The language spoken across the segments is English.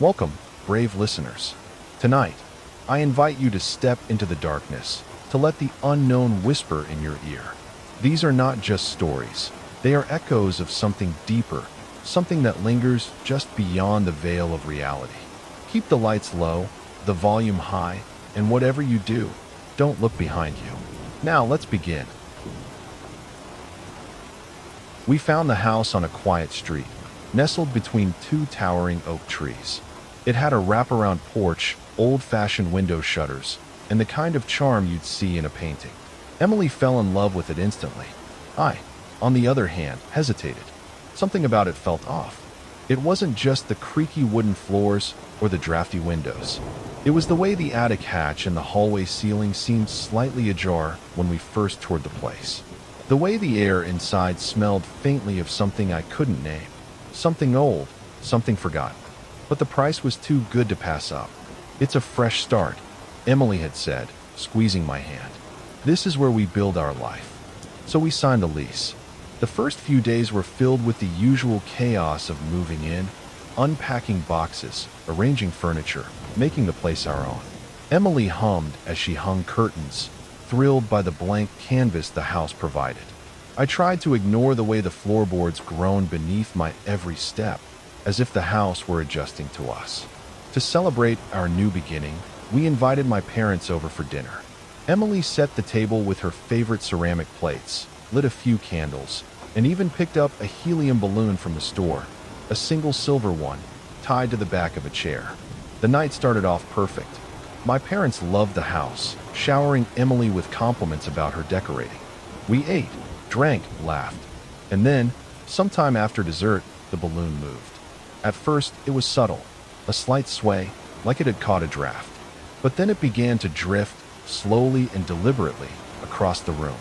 Welcome, brave listeners. Tonight, I invite you to step into the darkness, to let the unknown whisper in your ear. These are not just stories. They are echoes of something deeper, something that lingers just beyond the veil of reality. Keep the lights low, the volume high, and whatever you do, don't look behind you. Now let's begin. We found the house on a quiet street, nestled between two towering oak trees. It had a wraparound porch, old-fashioned window shutters, and the kind of charm you'd see in a painting. Emily fell in love with it instantly. I, on the other hand, hesitated. Something about it felt off. It wasn't just the creaky wooden floors or the drafty windows. It was the way the attic hatch and the hallway ceiling seemed slightly ajar when we first toured the place. The way the air inside smelled faintly of something I couldn't name. Something old, something forgotten. But the price was too good to pass up. "It's a fresh start," Emily had said, squeezing my hand. "This is where we build our life." So we signed the lease. The first few days were filled with the usual chaos of moving in, unpacking boxes, arranging furniture, making the place our own. Emily hummed as she hung curtains, thrilled by the blank canvas the house provided. I tried to ignore the way the floorboards groaned beneath my every step, as if the house were adjusting to us. To celebrate our new beginning, we invited my parents over for dinner. Emily set the table with her favorite ceramic plates, lit a few candles, and even picked up a helium balloon from the store, a single silver one, tied to the back of a chair. The night started off perfect. My parents loved the house, showering Emily with compliments about her decorating. We ate, drank, laughed, and then, sometime after dessert, the balloon moved. At first, it was subtle, a slight sway, like it had caught a draft. But then it began to drift, slowly and deliberately, across the room.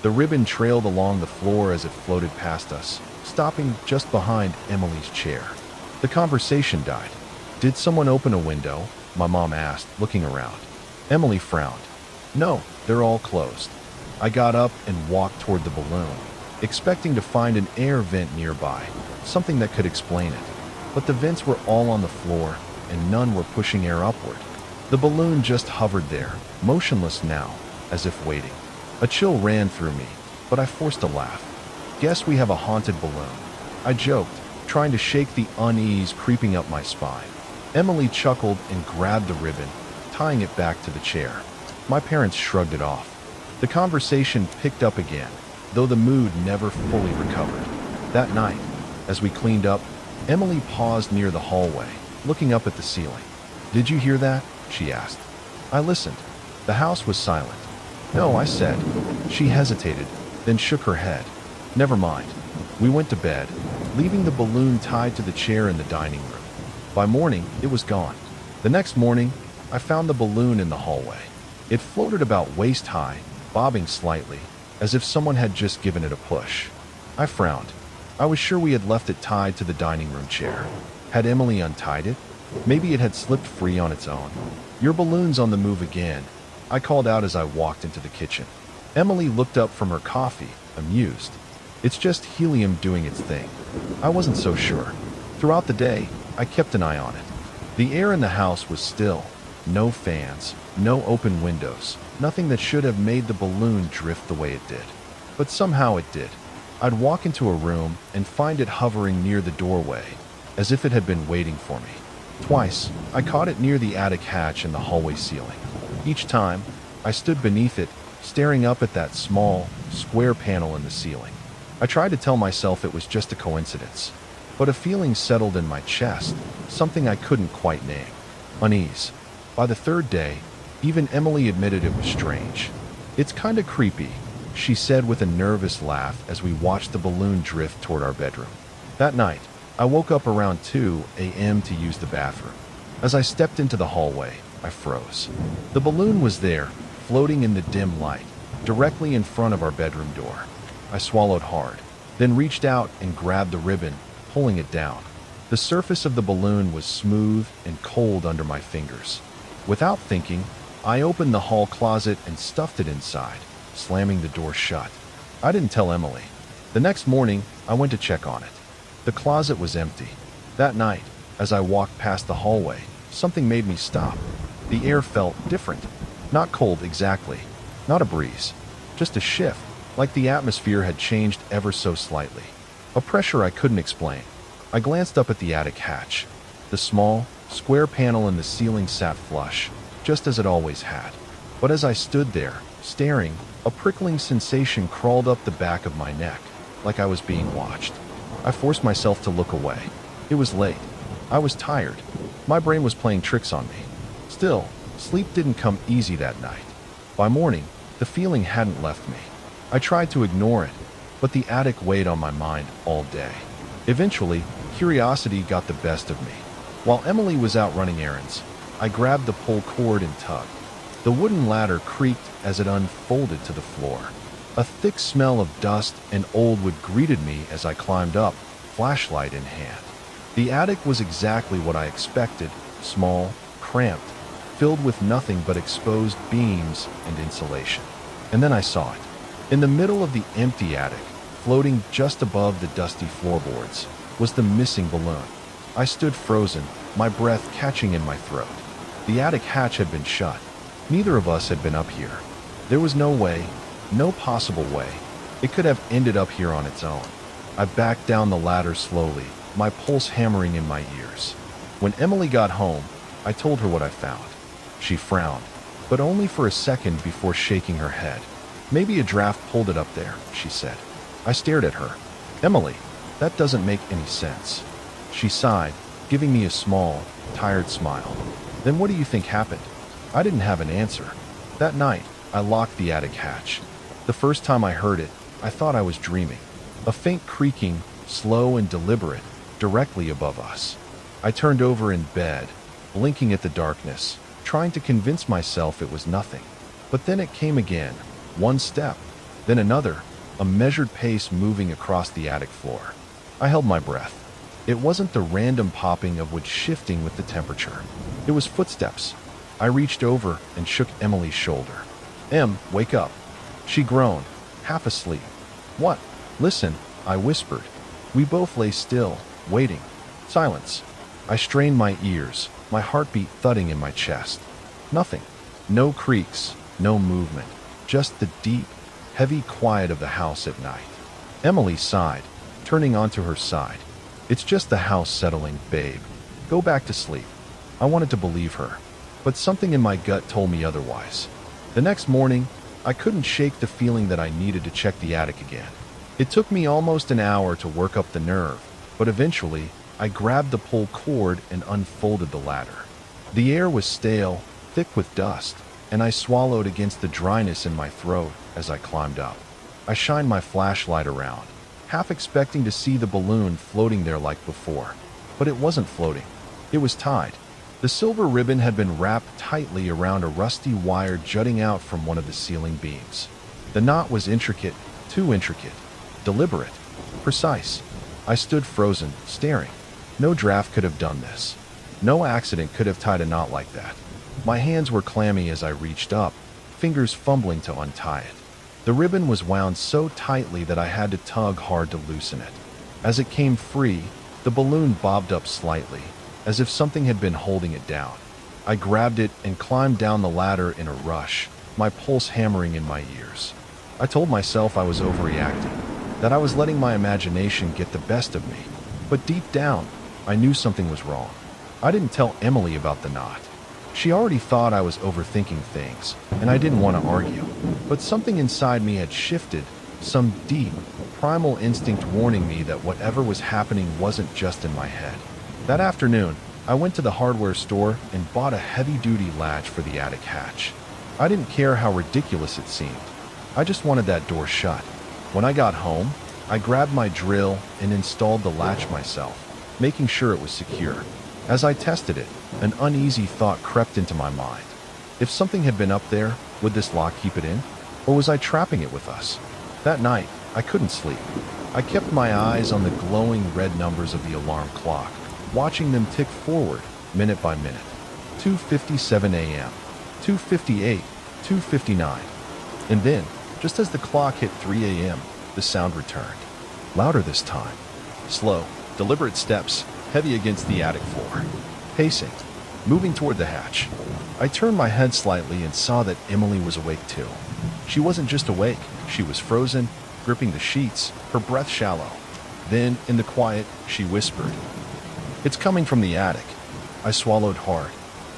The ribbon trailed along the floor as it floated past us, stopping just behind Emily's chair. The conversation died. "Did someone open a window?" my mom asked, looking around. Emily frowned. "No, they're all closed." I got up and walked toward the balloon, expecting to find an air vent nearby, something that could explain it. But the vents were all on the floor, and none were pushing air upward. The balloon just hovered there, motionless now, as if waiting. A chill ran through me, but I forced a laugh. "Guess we have a haunted balloon," I joked, trying to shake the unease creeping up my spine. Emily chuckled and grabbed the ribbon, tying it back to the chair. My parents shrugged it off. The conversation picked up again, though the mood never fully recovered. That night, as we cleaned up, Emily paused near the hallway, looking up at the ceiling. "Did you hear that?" she asked. I listened. The house was silent. "No," I said. She hesitated, then shook her head. "Never mind." We went to bed, leaving the balloon tied to the chair in the dining room. By morning, it was gone. The next morning, I found the balloon in the hallway. It floated about waist high, bobbing slightly, as if someone had just given it a push. I frowned. I was sure we had left it tied to the dining room chair. Had Emily untied it? Maybe it had slipped free on its own. "Your balloon's on the move again," I called out as I walked into the kitchen. Emily looked up from her coffee, amused. "It's just helium doing its thing." I wasn't so sure. Throughout the day, I kept an eye on it. The air in the house was still. No fans, no open windows, nothing that should have made the balloon drift the way it did. But somehow it did. I'd walk into a room and find it hovering near the doorway, as if it had been waiting for me. Twice, I caught it near the attic hatch and the hallway ceiling. Each time, I stood beneath it, staring up at that small, square panel in the ceiling. I tried to tell myself it was just a coincidence, but a feeling settled in my chest, something I couldn't quite name. Unease. By the third day, even Emily admitted it was strange. "It's kinda creepy," she said with a nervous laugh as we watched the balloon drift toward our bedroom. That night, I woke up around 2 a.m. to use the bathroom. As I stepped into the hallway, I froze. The balloon was there, floating in the dim light, directly in front of our bedroom door. I swallowed hard, then reached out and grabbed the ribbon, pulling it down. The surface of the balloon was smooth and cold under my fingers. Without thinking, I opened the hall closet and stuffed it inside, slamming the door shut. I didn't tell Emily. The next morning, I went to check on it. The closet was empty. That night, As I walked past the hallway, something made me stop. The air felt different. Not cold exactly, not a breeze, just a shift, like the atmosphere had changed ever so slightly. A pressure I couldn't explain. I glanced up at the attic hatch. The small, square panel in the ceiling sat flush, just as it always had. But as I stood there, staring, a prickling sensation crawled up the back of my neck, like I was being watched. I forced myself to look away. It was late. I was tired. My brain was playing tricks on me. Still, sleep didn't come easy that night. By morning, the feeling hadn't left me. I tried to ignore it, but the attic weighed on my mind all day. Eventually, curiosity got the best of me. While Emily was out running errands, I grabbed the pull cord and tugged. The wooden ladder creaked as it unfolded to the floor. A thick smell of dust and old wood greeted me as I climbed up, flashlight in hand. The attic was exactly what I expected, small, cramped, filled with nothing but exposed beams and insulation. And then I saw it. In the middle of the empty attic, floating just above the dusty floorboards, was the missing balloon. I stood frozen, my breath catching in my throat. The attic hatch had been shut. Neither of us had been up here. There was no way, no possible way, it could have ended up here on its own. I backed down the ladder slowly, my pulse hammering in my ears. When Emily got home, I told her what I found. She frowned, but only for a second before shaking her head. "Maybe a draft pulled it up there," she said. I stared at her. "Emily, that doesn't make any sense." She sighed, giving me a small, tired smile. "Then what do you think happened?" I didn't have an answer. That night, I locked the attic hatch. The first time I heard it, I thought I was dreaming. A faint creaking, slow and deliberate, directly above us. I turned over in bed, blinking at the darkness, trying to convince myself it was nothing. But then it came again, one step, then another, a measured pace moving across the attic floor. I held my breath. It wasn't the random popping of wood shifting with the temperature. It was footsteps. I reached over and shook Emily's shoulder. "Em, wake up." She groaned, half asleep. "What?" "Listen," I whispered. We both lay still, waiting. Silence. I strained my ears, my heartbeat thudding in my chest. Nothing. No creaks, no movement. Just the deep, heavy quiet of the house at night. Emily sighed, turning onto her side. "It's just the house settling, babe. Go back to sleep." I wanted to believe her, but something in my gut told me otherwise. The next morning, I couldn't shake the feeling that I needed to check the attic again. It took me almost an hour to work up the nerve, but eventually, I grabbed the pull cord and unfolded the ladder. The air was stale, thick with dust, and I swallowed against the dryness in my throat as I climbed up. I shined my flashlight around, half expecting to see the balloon floating there like before. But it wasn't floating. It was tied. The silver ribbon had been wrapped tightly around a rusty wire jutting out from one of the ceiling beams. The knot was intricate, too intricate, deliberate, precise. I stood frozen, staring. No draft could have done this. No accident could have tied a knot like that. My hands were clammy as I reached up, fingers fumbling to untie it. The ribbon was wound so tightly that I had to tug hard to loosen it. As it came free, the balloon bobbed up slightly, as if something had been holding it down. I grabbed it and climbed down the ladder in a rush, my pulse hammering in my ears. I told myself I was overreacting, that I was letting my imagination get the best of me. But deep down, I knew something was wrong. I didn't tell Emily about the knot. She already thought I was overthinking things, and I didn't want to argue. But something inside me had shifted, some deep, primal instinct warning me that whatever was happening wasn't just in my head. That afternoon, I went to the hardware store and bought a heavy-duty latch for the attic hatch. I didn't care how ridiculous it seemed. I just wanted that door shut. When I got home, I grabbed my drill and installed the latch myself, making sure it was secure. As I tested it, an uneasy thought crept into my mind. If something had been up there, would this lock keep it in? Or was I trapping it with us? That night, I couldn't sleep. I kept my eyes on the glowing red numbers of the alarm clock, watching them tick forward, minute by minute. 2:57 a.m., 2:58, 2:59. And then, just as the clock hit 3 a.m., the sound returned. Louder this time. Slow, deliberate steps, heavy against the attic floor. Pacing, moving toward the hatch. I turned my head slightly and saw that Emily was awake too. She wasn't just awake, she was frozen, gripping the sheets, her breath shallow. Then, in the quiet, she whispered, "It's coming from the attic." I swallowed hard.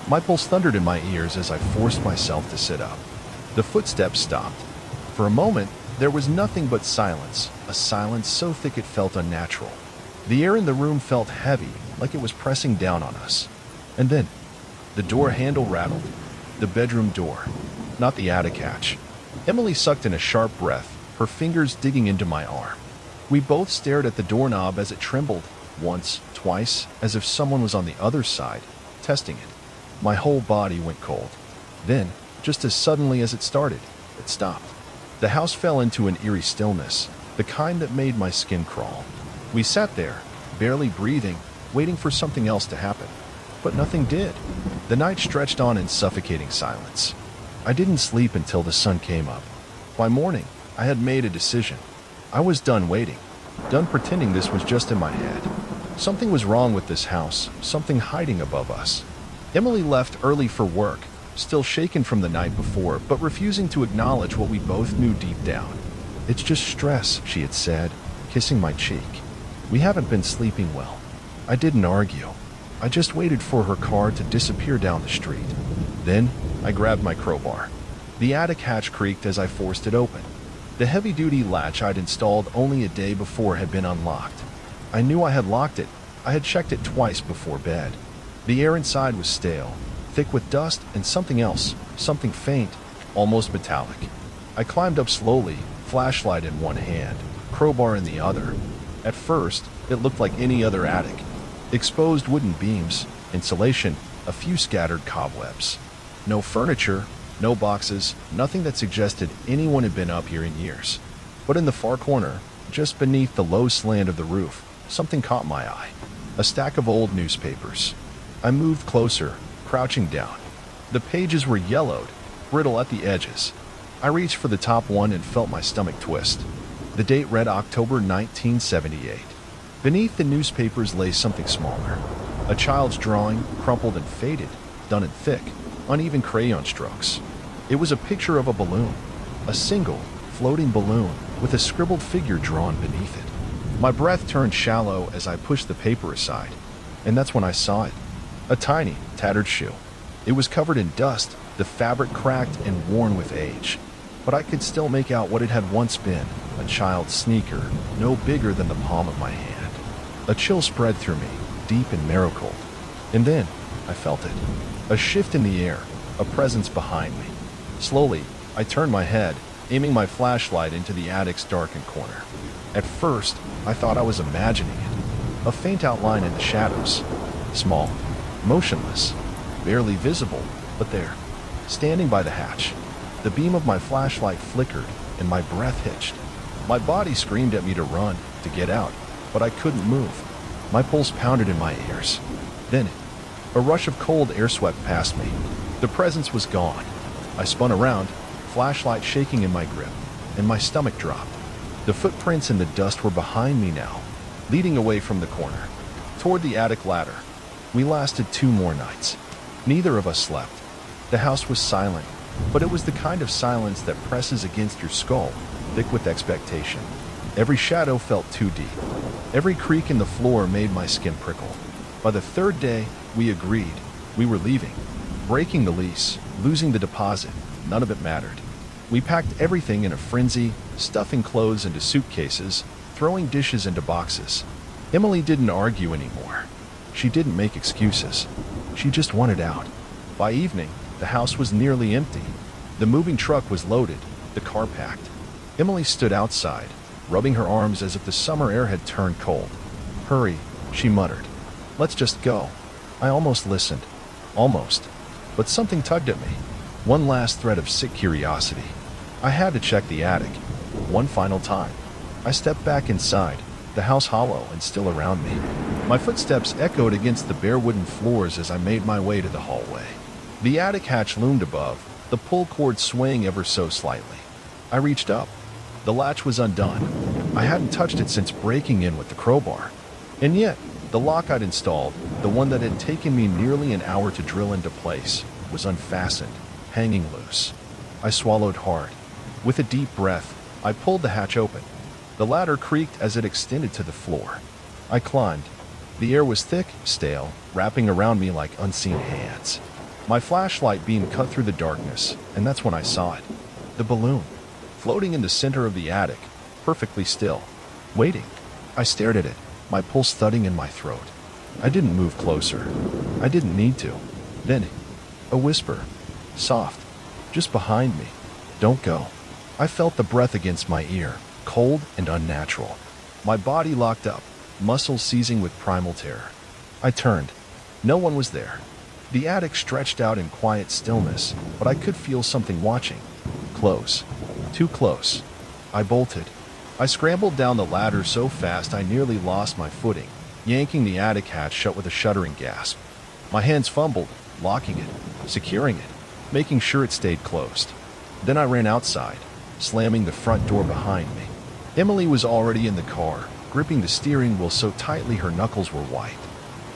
My pulse thundered in my ears as I forced myself to sit up. The footsteps stopped. For a moment, there was nothing but silence, a silence so thick it felt unnatural. The air in the room felt heavy, like it was pressing down on us. And then, the door handle rattled. The bedroom door, not the attic hatch. Emily sucked in a sharp breath, her fingers digging into my arm. We both stared at the doorknob as it trembled, once, twice, as if someone was on the other side, testing it. My whole body went cold. Then, just as suddenly as it started, it stopped. The house fell into an eerie stillness, the kind that made my skin crawl. We sat there, barely breathing, waiting for something else to happen. But nothing did. The night stretched on in suffocating silence. I didn't sleep until the sun came up. By morning, I had made a decision. I was done waiting, done pretending this was just in my head. Something was wrong with this house, something hiding above us. Emily left early for work, still shaken from the night before, but refusing to acknowledge what we both knew deep down. "It's just stress," she had said, kissing my cheek. "We haven't been sleeping well." I didn't argue. I just waited for her car to disappear down the street. Then, I grabbed my crowbar. The attic hatch creaked as I forced it open. The heavy-duty latch I'd installed only a day before had been unlocked. I knew I had locked it. I had checked it twice before bed. The air inside was stale, thick with dust and something else, something faint, almost metallic. I climbed up slowly, flashlight in one hand, crowbar in the other. At first, it looked like any other attic. Exposed wooden beams, insulation, a few scattered cobwebs. No furniture, no boxes, nothing that suggested anyone had been up here in years. But in the far corner, just beneath the low slant of the roof, something caught my eye. A stack of old newspapers. I moved closer, crouching down. The pages were yellowed, brittle at the edges. I reached for the top one and felt my stomach twist. The date read October 1978. Beneath the newspapers lay something smaller. A child's drawing, crumpled and faded, done in thick, uneven crayon strokes. It was a picture of a balloon, a single, floating balloon with a scribbled figure drawn beneath it. My breath turned shallow as I pushed the paper aside, and that's when I saw it. A tiny, tattered shoe. It was covered in dust, the fabric cracked and worn with age, but I could still make out what it had once been, a child's sneaker, no bigger than the palm of my hand. A chill spread through me, deep and marrow cold. And then, I felt it. A shift in the air, a presence behind me. Slowly, I turned my head, aiming my flashlight into the attic's darkened corner. At first, I thought I was imagining it. A faint outline in the shadows. Small, motionless, barely visible, but there, standing by the hatch. The beam of my flashlight flickered, and my breath hitched. My body screamed at me to run, to get out, but I couldn't move. My pulse pounded in my ears. Then, a rush of cold air swept past me. The presence was gone. I spun around, flashlight shaking in my grip, and my stomach dropped. The footprints in the dust were behind me now, leading away from the corner, toward the attic ladder. We lasted 2 more nights. Neither of us slept. The house was silent, but it was the kind of silence that presses against your skull, thick with expectation. Every shadow felt too deep. Every creak in the floor made my skin prickle. By the 3rd day, we agreed. We were leaving. Breaking the lease, losing the deposit, none of it mattered. We packed everything in a frenzy, stuffing clothes into suitcases, throwing dishes into boxes. Emily didn't argue anymore. She didn't make excuses. She just wanted out. By evening, the house was nearly empty. The moving truck was loaded, the car packed. Emily stood outside, rubbing her arms as if the summer air had turned cold. "Hurry," she muttered. "Let's just go." I almost listened. Almost. But something tugged at me. One last thread of sick curiosity. I had to check the attic. One final time. I stepped back inside, the house hollow and still around me. My footsteps echoed against the bare wooden floors as I made my way to the hallway. The attic hatch loomed above, the pull cord swaying ever so slightly. I reached up. The latch was undone. I hadn't touched it since breaking in with the crowbar. And yet, The lock I'd installed, the one that had taken me nearly an hour to drill into place, was unfastened, hanging loose. I swallowed hard. With a deep breath, I pulled the hatch open. The ladder creaked as it extended to the floor. I climbed. The air was thick, stale, wrapping around me like unseen hands. My flashlight beam cut through the darkness, and that's when I saw it. The balloon, floating in the center of the attic, perfectly still, waiting. I stared at it, my pulse thudding in my throat. I didn't move closer. I didn't need to. Then, a whisper, soft, just behind me. Don't go. I felt the breath against my ear, cold and unnatural. My body locked up, muscles seizing with primal terror. I turned. No one was there. The attic stretched out in quiet stillness, but I could feel something watching. Close. Too close. I bolted. I scrambled down the ladder so fast I nearly lost my footing, yanking the attic hatch shut with a shuddering gasp. My hands fumbled, locking it, securing it, making sure it stayed closed. Then I ran outside, slamming the front door behind me. Emily was already in the car, gripping the steering wheel so tightly her knuckles were white.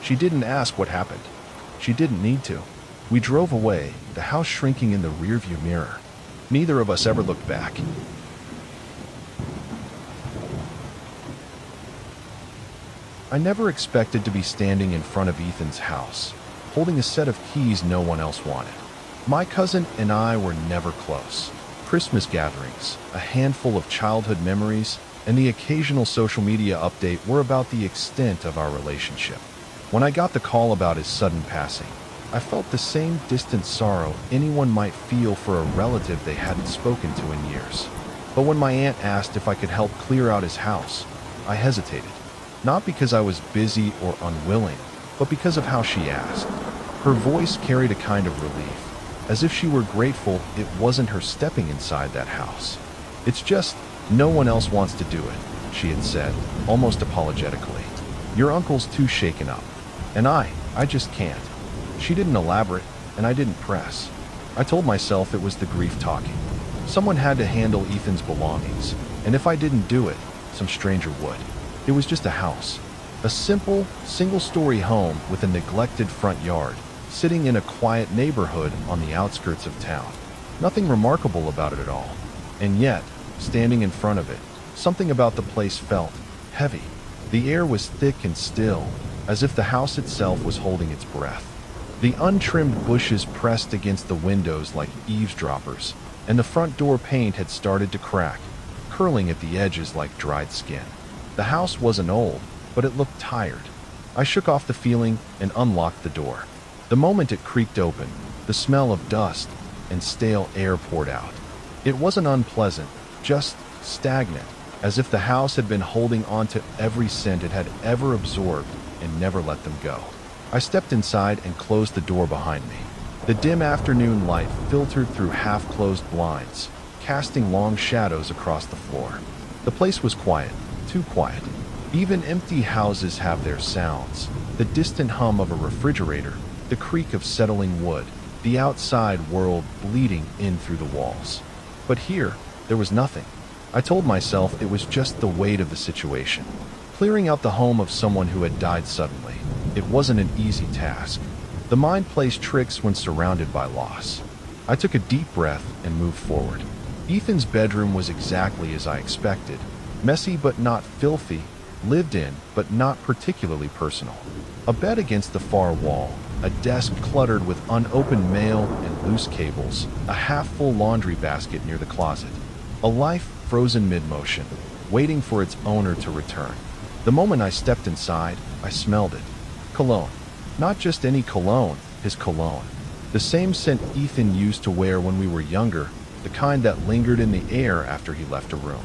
She didn't ask what happened. She didn't need to. We drove away, the house shrinking in the rearview mirror. Neither of us ever looked back. I never expected to be standing in front of Ethan's house, holding a set of keys no one else wanted. My cousin and I were never close. Christmas gatherings, a handful of childhood memories, and the occasional social media update were about the extent of our relationship. When I got the call about his sudden passing, I felt the same distant sorrow anyone might feel for a relative they hadn't spoken to in years. But when my aunt asked if I could help clear out his house, I hesitated. Not because I was busy or unwilling, but because of how she asked. Her voice carried a kind of relief, as if she were grateful it wasn't her stepping inside that house. "It's just, no one else wants to do it," she had said, almost apologetically. "Your uncle's too shaken up. And I just can't." She didn't elaborate, and I didn't press. I told myself it was the grief talking. Someone had to handle Ethan's belongings, and if I didn't do it, some stranger would. It was just a house. A simple, single-story home with a neglected front yard, sitting in a quiet neighborhood on the outskirts of town. Nothing remarkable about it at all. And yet, standing in front of it, something about the place felt heavy. The air was thick and still, as if the house itself was holding its breath. The untrimmed bushes pressed against the windows like eavesdroppers, and the front door paint had started to crack, curling at the edges like dried skin. The house wasn't old, but it looked tired. I shook off the feeling and unlocked the door. The moment it creaked open, the smell of dust and stale air poured out. It wasn't unpleasant, just stagnant, as if the house had been holding on to every scent it had ever absorbed and never let them go. I stepped inside and closed the door behind me. The dim afternoon light filtered through half-closed blinds, casting long shadows across the floor. The place was quiet, too quiet. Even empty houses have their sounds. The distant hum of a refrigerator, the creak of settling wood, the outside world bleeding in through the walls. But here, there was nothing. I told myself it was just the weight of the situation. Clearing out the home of someone who had died suddenly. It wasn't an easy task. The mind plays tricks when surrounded by loss. I took a deep breath and moved forward. Ethan's bedroom was exactly as I expected. Messy but not filthy, lived in but not particularly personal. A bed against the far wall, a desk cluttered with unopened mail and loose cables, a half-full laundry basket near the closet. A life frozen mid-motion, waiting for its owner to return. The moment I stepped inside, I smelled it. Cologne. Not just any cologne, his cologne. The same scent Ethan used to wear when we were younger, the kind that lingered in the air after he left a room.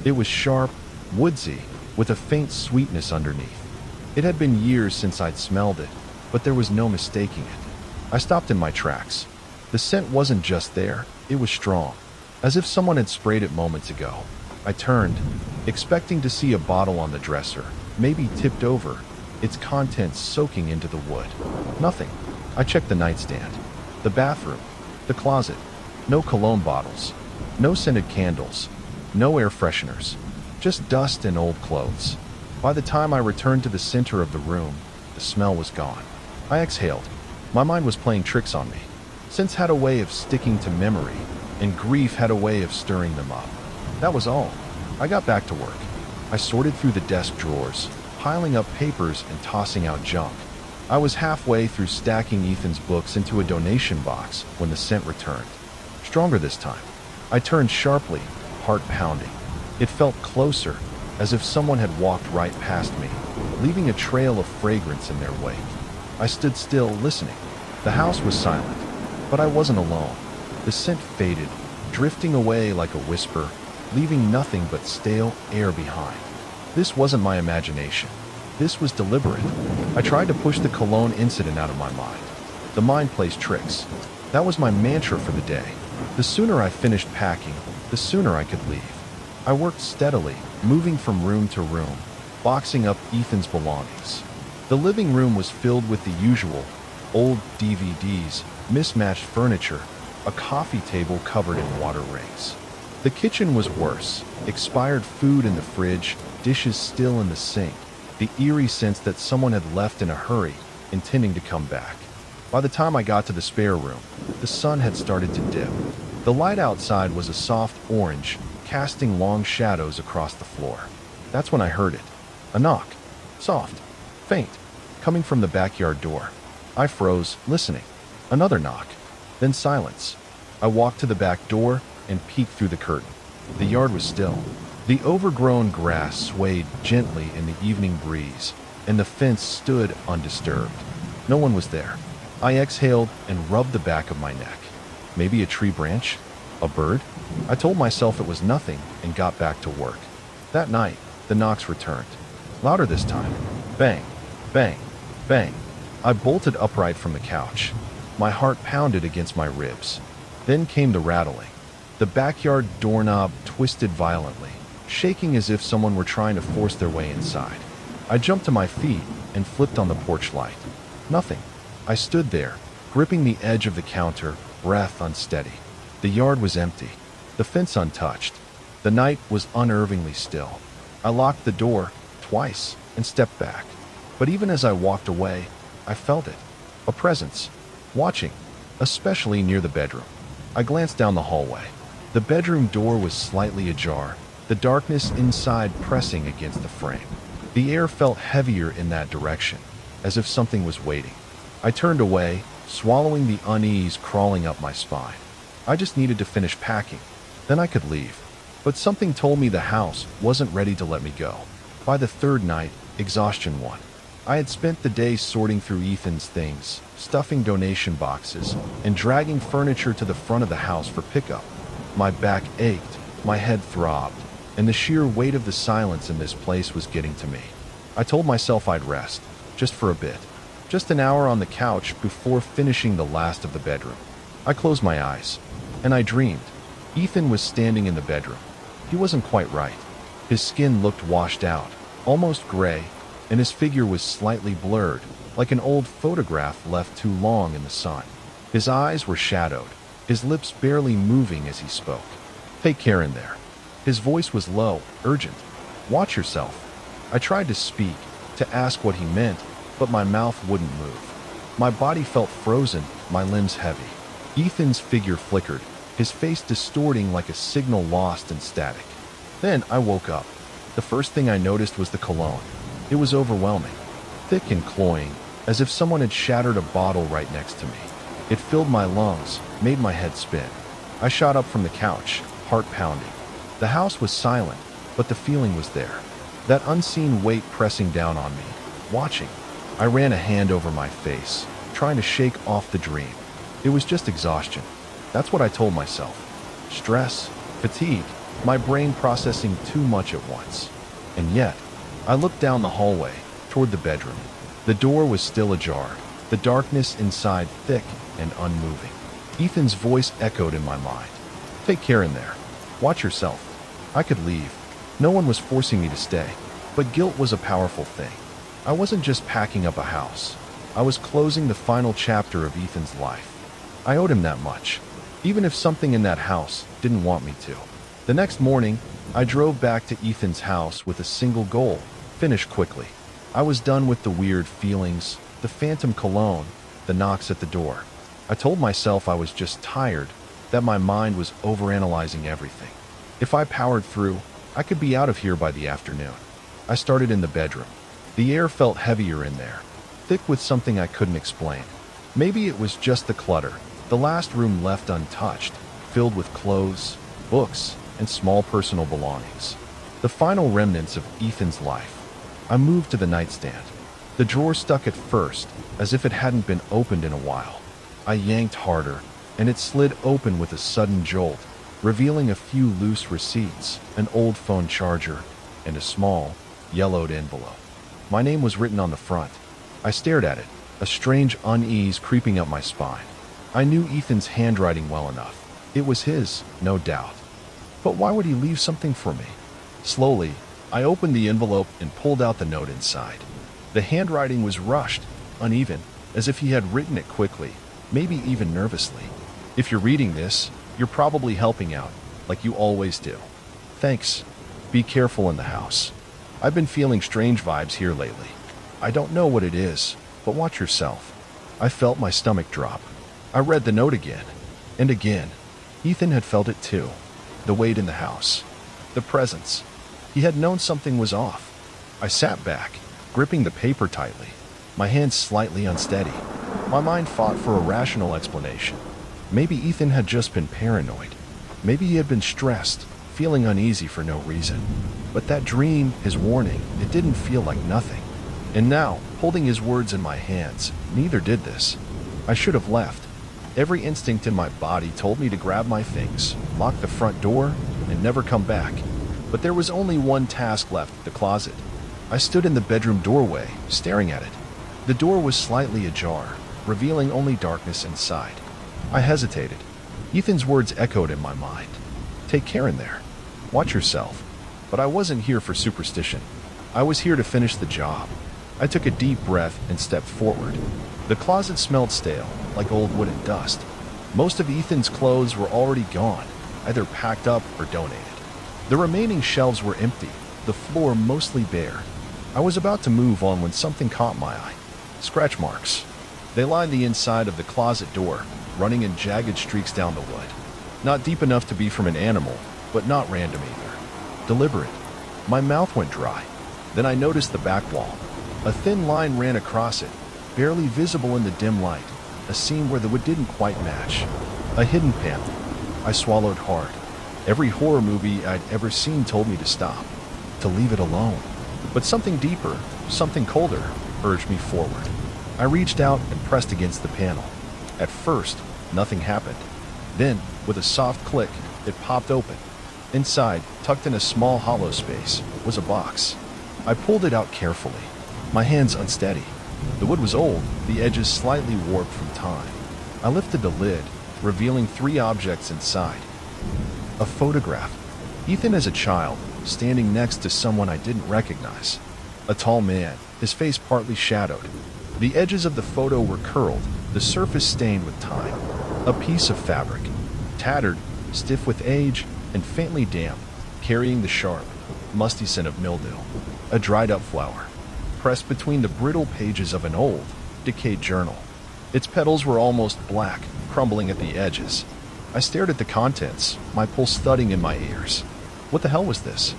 It was sharp, woodsy, with a faint sweetness underneath. It had been years since I'd smelled it, but there was no mistaking it. I stopped in my tracks. The scent wasn't just there, it was strong, as if someone had sprayed it moments ago. I turned, expecting to see a bottle on the dresser, maybe tipped over, its contents soaking into the wood. Nothing. I checked the nightstand, the bathroom, the closet. No cologne bottles, no scented candles, no air fresheners, just dust and old clothes. By the time I returned to the center of the room, the smell was gone. I exhaled. My mind was playing tricks on me. Sense had a way of sticking to memory, and grief had a way of stirring them up. That was all. I got back to work. I sorted through the desk drawers, piling up papers and tossing out junk. I was halfway through stacking Ethan's books into a donation box when the scent returned. Stronger this time. I turned sharply, heart pounding. It felt closer, as if someone had walked right past me, leaving a trail of fragrance in their wake. I stood still, listening. The house was silent, but I wasn't alone. The scent faded, drifting away like a whisper, leaving nothing but stale air behind. This wasn't my imagination. This was deliberate. I tried to push the cologne incident out of my mind. The mind plays tricks. That was my mantra for the day. The sooner I finished packing, the sooner I could leave. I worked steadily, moving from room to room, boxing up Ethan's belongings. The living room was filled with the usual: old DVDs, mismatched furniture, a coffee table covered in water rings. The kitchen was worse: expired food in the fridge, dishes still in the sink, the eerie sense that someone had left in a hurry, intending to come back. By the time I got to the spare room, the sun had started to dip. The light outside was a soft orange, casting long shadows across the floor. That's when I heard it. A knock. Soft. Faint. Coming from the backyard door. I froze, listening. Another knock. Then silence. I walked to the back door and peeked through the curtain. The yard was still. The overgrown grass swayed gently in the evening breeze, and the fence stood undisturbed. No one was there. I exhaled and rubbed the back of my neck. Maybe a tree branch? A bird? I told myself it was nothing and got back to work. That night, the knocks returned. Louder this time. Bang, bang, bang. I bolted upright from the couch. My heart pounded against my ribs. Then came the rattling. The backyard doorknob twisted violently, shaking as if someone were trying to force their way inside. I jumped to my feet and flipped on the porch light. Nothing. I stood there, gripping the edge of the counter, breath unsteady. The yard was empty, the fence untouched. The night was unnervingly still. I locked the door twice and stepped back. But even as I walked away, I felt it. A presence. Watching, especially near the bedroom. I glanced down the hallway. The bedroom door was slightly ajar, the darkness inside pressing against the frame. The air felt heavier in that direction, as if something was waiting. I turned away, swallowing the unease crawling up my spine. I just needed to finish packing. Then I could leave. But something told me the house wasn't ready to let me go. By the third night, exhaustion won. I had spent the day sorting through Ethan's things, stuffing donation boxes, and dragging furniture to the front of the house for pickup. My back ached, my head throbbed, and the sheer weight of the silence in this place was getting to me. I told myself I'd rest, just for a bit. Just an hour on the couch before finishing the last of the bedroom. I closed my eyes, and I dreamed. Ethan was standing in the bedroom. He wasn't quite right. His skin looked washed out, almost gray, and his figure was slightly blurred, like an old photograph left too long in the sun. His eyes were shadowed, his lips barely moving as he spoke. "Take care in there." His voice was low, urgent. "Watch yourself." I tried to speak, to ask what he meant, but my mouth wouldn't move. My body felt frozen, my limbs heavy. Ethan's figure flickered, his face distorting like a signal lost in static. Then I woke up. The first thing I noticed was the cologne. It was overwhelming, thick and cloying, as if someone had shattered a bottle right next to me. It filled my lungs, made my head spin. I shot up from the couch, heart pounding. The house was silent, but the feeling was there. That unseen weight pressing down on me, watching. I ran a hand over my face, trying to shake off the dream. It was just exhaustion. That's what I told myself. Stress, fatigue, my brain processing too much at once. And yet, I looked down the hallway, toward the bedroom. The door was still ajar, the darkness inside thick and unmoving. Ethan's voice echoed in my mind. "Take care in there. Watch yourself." I could leave. No one was forcing me to stay. But guilt was a powerful thing. I wasn't just packing up a house. I was closing the final chapter of Ethan's life. I owed him that much, even if something in that house didn't want me to. The next morning, I drove back to Ethan's house with a single goal: Finish quickly. I was done with the weird feelings, the phantom cologne, the knocks at the door. I told myself I was just tired, that my mind was overanalyzing everything. If I powered through, I could be out of here by the afternoon. I started in the bedroom. The air felt heavier in there, thick with something I couldn't explain. Maybe it was just the clutter, the last room left untouched, filled with clothes, books, and small personal belongings. The final remnants of Ethan's life. I moved to the nightstand. The drawer stuck at first, as if it hadn't been opened in a while. I yanked harder, and it slid open with a sudden jolt, revealing a few loose receipts, an old phone charger, and a small, yellowed envelope. My name was written on the front. I stared at it, a strange unease creeping up my spine. I knew Ethan's handwriting well enough. It was his, no doubt. But why would he leave something for me? Slowly, I opened the envelope and pulled out the note inside. The handwriting was rushed, uneven, as if he had written it quickly, maybe even nervously. If you're reading this, you're probably helping out, like you always do. Thanks. Be careful in the house. I've been feeling strange vibes here lately. I don't know what it is, but watch yourself. I felt my stomach drop. I read the note again, and again. Ethan had felt it too. The weight in the house. The presence. He had known something was off. I sat back, gripping the paper tightly, my hands slightly unsteady. My mind fought for a rational explanation. Maybe Ethan had just been paranoid. Maybe he had been stressed, feeling uneasy for no reason. But that dream, his warning, it didn't feel like nothing. And now, holding his words in my hands, neither did this. I should have left. Every instinct in my body told me to grab my things, lock the front door, and never come back. But there was only one task left, the closet. I stood in the bedroom doorway, staring at it. The door was slightly ajar, revealing only darkness inside. I hesitated. Ethan's words echoed in my mind. Take care in there. Watch yourself. But I wasn't here for superstition. I was here to finish the job. I took a deep breath and stepped forward. The closet smelled stale, like old wood and dust. Most of Ethan's clothes were already gone, either packed up or donated. The remaining shelves were empty, the floor mostly bare. I was about to move on when something caught my eye. Scratch marks. They lined the inside of the closet door, running in jagged streaks down the wood. Not deep enough to be from an animal, but not random either. Deliberate. My mouth went dry. Then I noticed the back wall. A thin line ran across it, barely visible in the dim light, a seam where the wood didn't quite match. A hidden panel. I swallowed hard. Every horror movie I'd ever seen told me to stop, to leave it alone. But something deeper, something colder, urged me forward. I reached out and pressed against the panel. At first, nothing happened. Then, with a soft click, it popped open. Inside, tucked in a small hollow space, was a box. I pulled it out carefully, my hands unsteady. The wood was old, the edges slightly warped from time. I lifted the lid, revealing 3 objects inside. A photograph. Ethan as a child, standing next to someone I didn't recognize. A tall man, his face partly shadowed. The edges of the photo were curled, the surface stained with time. A piece of fabric, tattered, stiff with age, and faintly damp, carrying the sharp, musty scent of mildew. A dried-up flower, pressed between the brittle pages of an old, decayed journal. Its petals were almost black, crumbling at the edges. I stared at the contents, my pulse thudding in my ears. What the hell was this?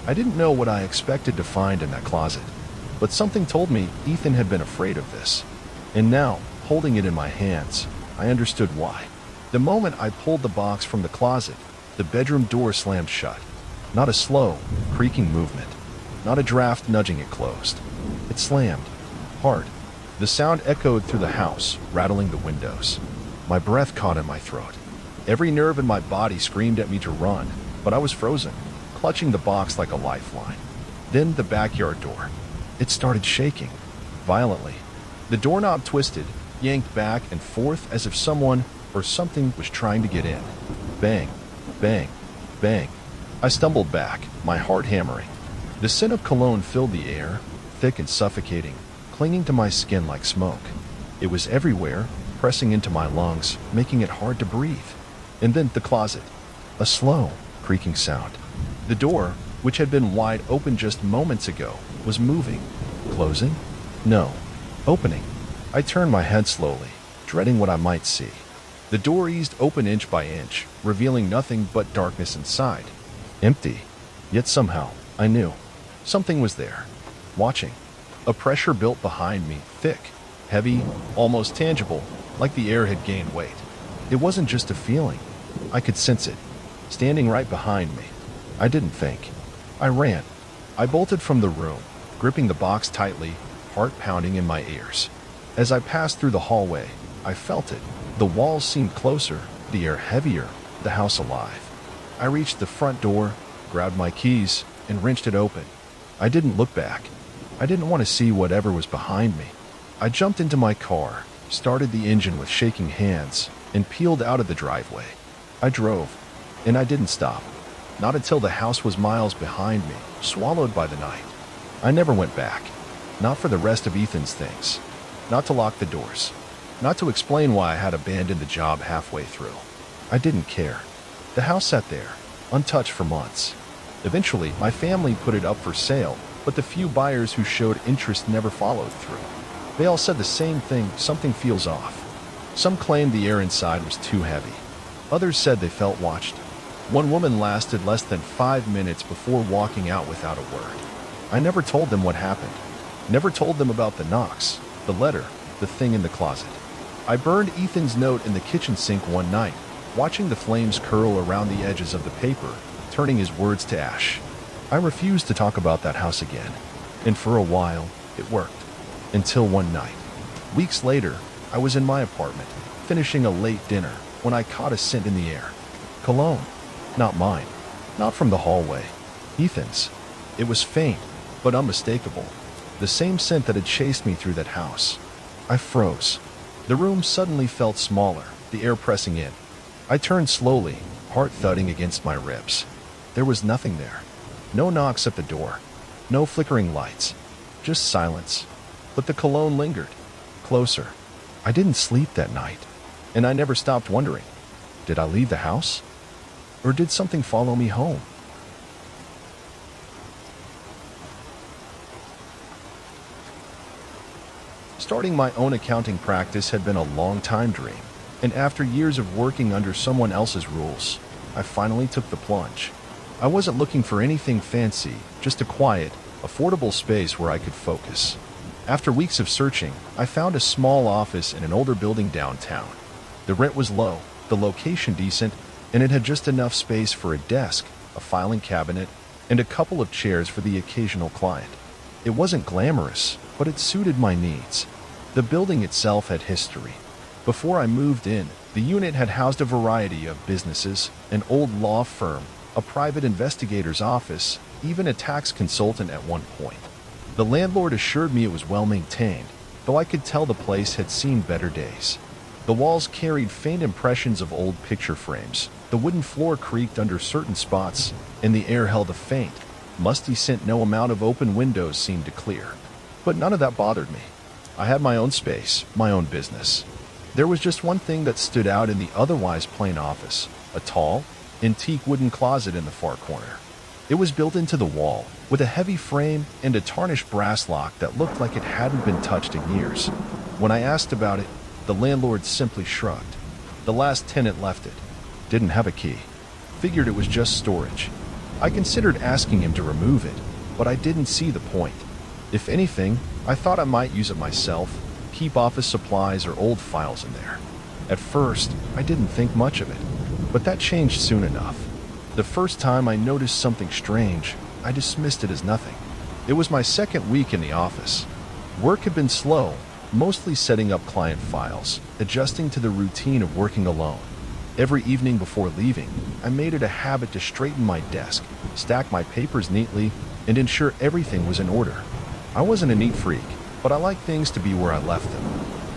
I didn't know what I expected to find in that closet, but something told me Ethan had been afraid of this. And now, holding it in my hands, I understood why. The moment I pulled the box from the closet, the bedroom door slammed shut. Not a slow, creaking movement. Not a draft nudging it closed. It slammed. Hard. The sound echoed through the house, rattling the windows. My breath caught in my throat. Every nerve in my body screamed at me to run, but I was frozen, clutching the box like a lifeline. Then the backyard door. It started shaking, violently. The doorknob twisted, yanked back and forth as if someone or something was trying to get in. Bang, bang, bang. I stumbled back, my heart hammering. The scent of cologne filled the air, thick and suffocating, clinging to my skin like smoke. It was everywhere, pressing into my lungs, making it hard to breathe. And then the closet. A slow, creaking sound. The door, which had been wide open just moments ago, was moving. Closing? No. Opening. I turned my head slowly, dreading what I might see. The door eased open inch by inch, revealing nothing but darkness inside. Empty. Yet somehow, I knew. Something was there. Watching. A pressure built behind me, thick, heavy, almost tangible, like the air had gained weight. It wasn't just a feeling. I could sense it, standing right behind me. I didn't think. I ran. I bolted from the room, gripping the box tightly, heart pounding in my ears. As I passed through the hallway, I felt it. The walls seemed closer, the air heavier, the house alive. I reached the front door, grabbed my keys, and wrenched it open. I didn't look back. I didn't want to see whatever was behind me. I jumped into my car, started the engine with shaking hands, and peeled out of the driveway. I drove, and I didn't stop. Not until the house was miles behind me, swallowed by the night. I never went back. Not for the rest of Ethan's things. Not to lock the doors. Not to explain why I had abandoned the job halfway through. I didn't care. The house sat there, untouched for months. Eventually, my family put it up for sale, but the few buyers who showed interest never followed through. They all said the same thing: something feels off. Some claimed the air inside was too heavy. Others said they felt watched. One woman lasted less than 5 minutes before walking out without a word. I never told them what happened. Never told them about the knocks, the letter, the thing in the closet. I burned Ethan's note in the kitchen sink one night, watching the flames curl around the edges of the paper, turning his words to ash. I refused to talk about that house again, and for a while, it worked. Until one night. Weeks later, I was in my apartment, finishing a late dinner, when I caught a scent in the air. Cologne. Not mine. Not from the hallway. Ethan's. It was faint, but unmistakable. The same scent that had chased me through that house. I froze. The room suddenly felt smaller, the air pressing in. I turned slowly, heart thudding against my ribs. There was nothing there. No knocks at the door. No flickering lights. Just silence. But the cologne lingered. Closer. I didn't sleep that night. And I never stopped wondering. Did I leave the house? Or did something follow me home? Starting my own accounting practice had been a long-time dream, and after years of working under someone else's rules, I finally took the plunge. I wasn't looking for anything fancy, just a quiet, affordable space where I could focus. After weeks of searching, I found a small office in an older building downtown. The rent was low, the location decent, and it had just enough space for a desk, a filing cabinet, and a couple of chairs for the occasional client. It wasn't glamorous, but it suited my needs. The building itself had history. Before I moved in, the unit had housed a variety of businesses, an old law firm, a private investigator's office, even a tax consultant at one point. The landlord assured me it was well maintained, though I could tell the place had seen better days. The walls carried faint impressions of old picture frames, the wooden floor creaked under certain spots, and the air held a faint, musty scent no amount of open windows seemed to clear. But none of that bothered me. I had my own space, my own business. There was just one thing that stood out in the otherwise plain office, a tall, antique wooden closet in the far corner. It was built into the wall, with a heavy frame and a tarnished brass lock that looked like it hadn't been touched in years. When I asked about it, the landlord simply shrugged. The last tenant left it. Didn't have a key. Figured it was just storage. I considered asking him to remove it, but I didn't see the point. If anything, I thought I might use it myself, keep office supplies or old files in there. At first, I didn't think much of it, but that changed soon enough. The first time I noticed something strange, I dismissed it as nothing. It was my second week in the office. Work had been slow, mostly setting up client files, adjusting to the routine of working alone. Every evening before leaving, I made it a habit to straighten my desk, stack my papers neatly, and ensure everything was in order. I wasn't a neat freak, but I liked things to be where I left them.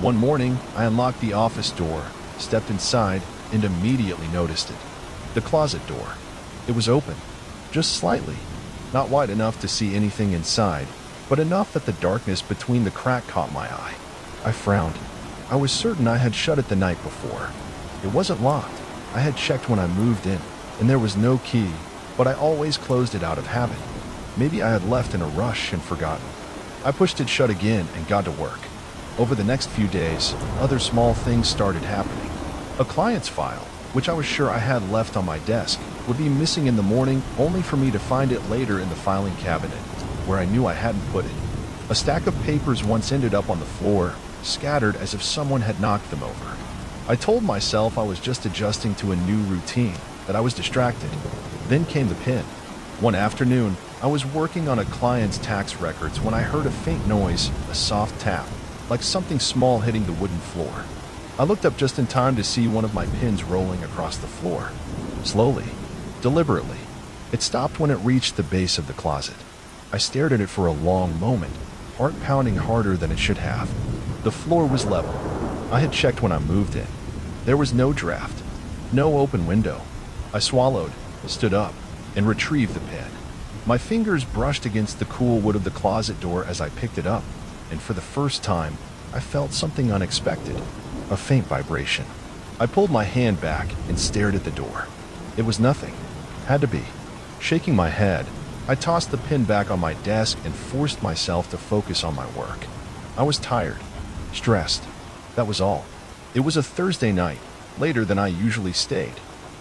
One morning, I unlocked the office door, stepped inside, and immediately noticed it. The closet door. It was open, just slightly, not wide enough to see anything inside, but enough that the darkness between the crack caught my eye. I frowned. I was certain I had shut it the night before. It wasn't locked. I had checked when I moved in, and there was no key, but I always closed it out of habit. Maybe I had left in a rush and forgotten. I pushed it shut again and got to work. Over the next few days, other small things started happening. A client's file, which I was sure I had left on my desk, would be missing in the morning only for me to find it later in the filing cabinet, where I knew I hadn't put it. A stack of papers once ended up on the floor, scattered as if someone had knocked them over. I told myself I was just adjusting to a new routine, that I was distracted. Then came the pin. One afternoon, I was working on a client's tax records when I heard a faint noise, a soft tap, like something small hitting the wooden floor. I looked up just in time to see one of my pins rolling across the floor. Slowly, deliberately. It stopped when it reached the base of the closet. I stared at it for a long moment, heart pounding harder than it should have. The floor was level. I had checked when I moved in. There was no draft, no open window. I swallowed, stood up, and retrieved the pin. My fingers brushed against the cool wood of the closet door as I picked it up, and for the first time, I felt something unexpected, a faint vibration. I pulled my hand back and stared at the door. It was nothing. Had to be. Shaking my head, I tossed the pin back on my desk and forced myself to focus on my work. I was tired, stressed. That was all. It was a Thursday night, later than I usually stayed.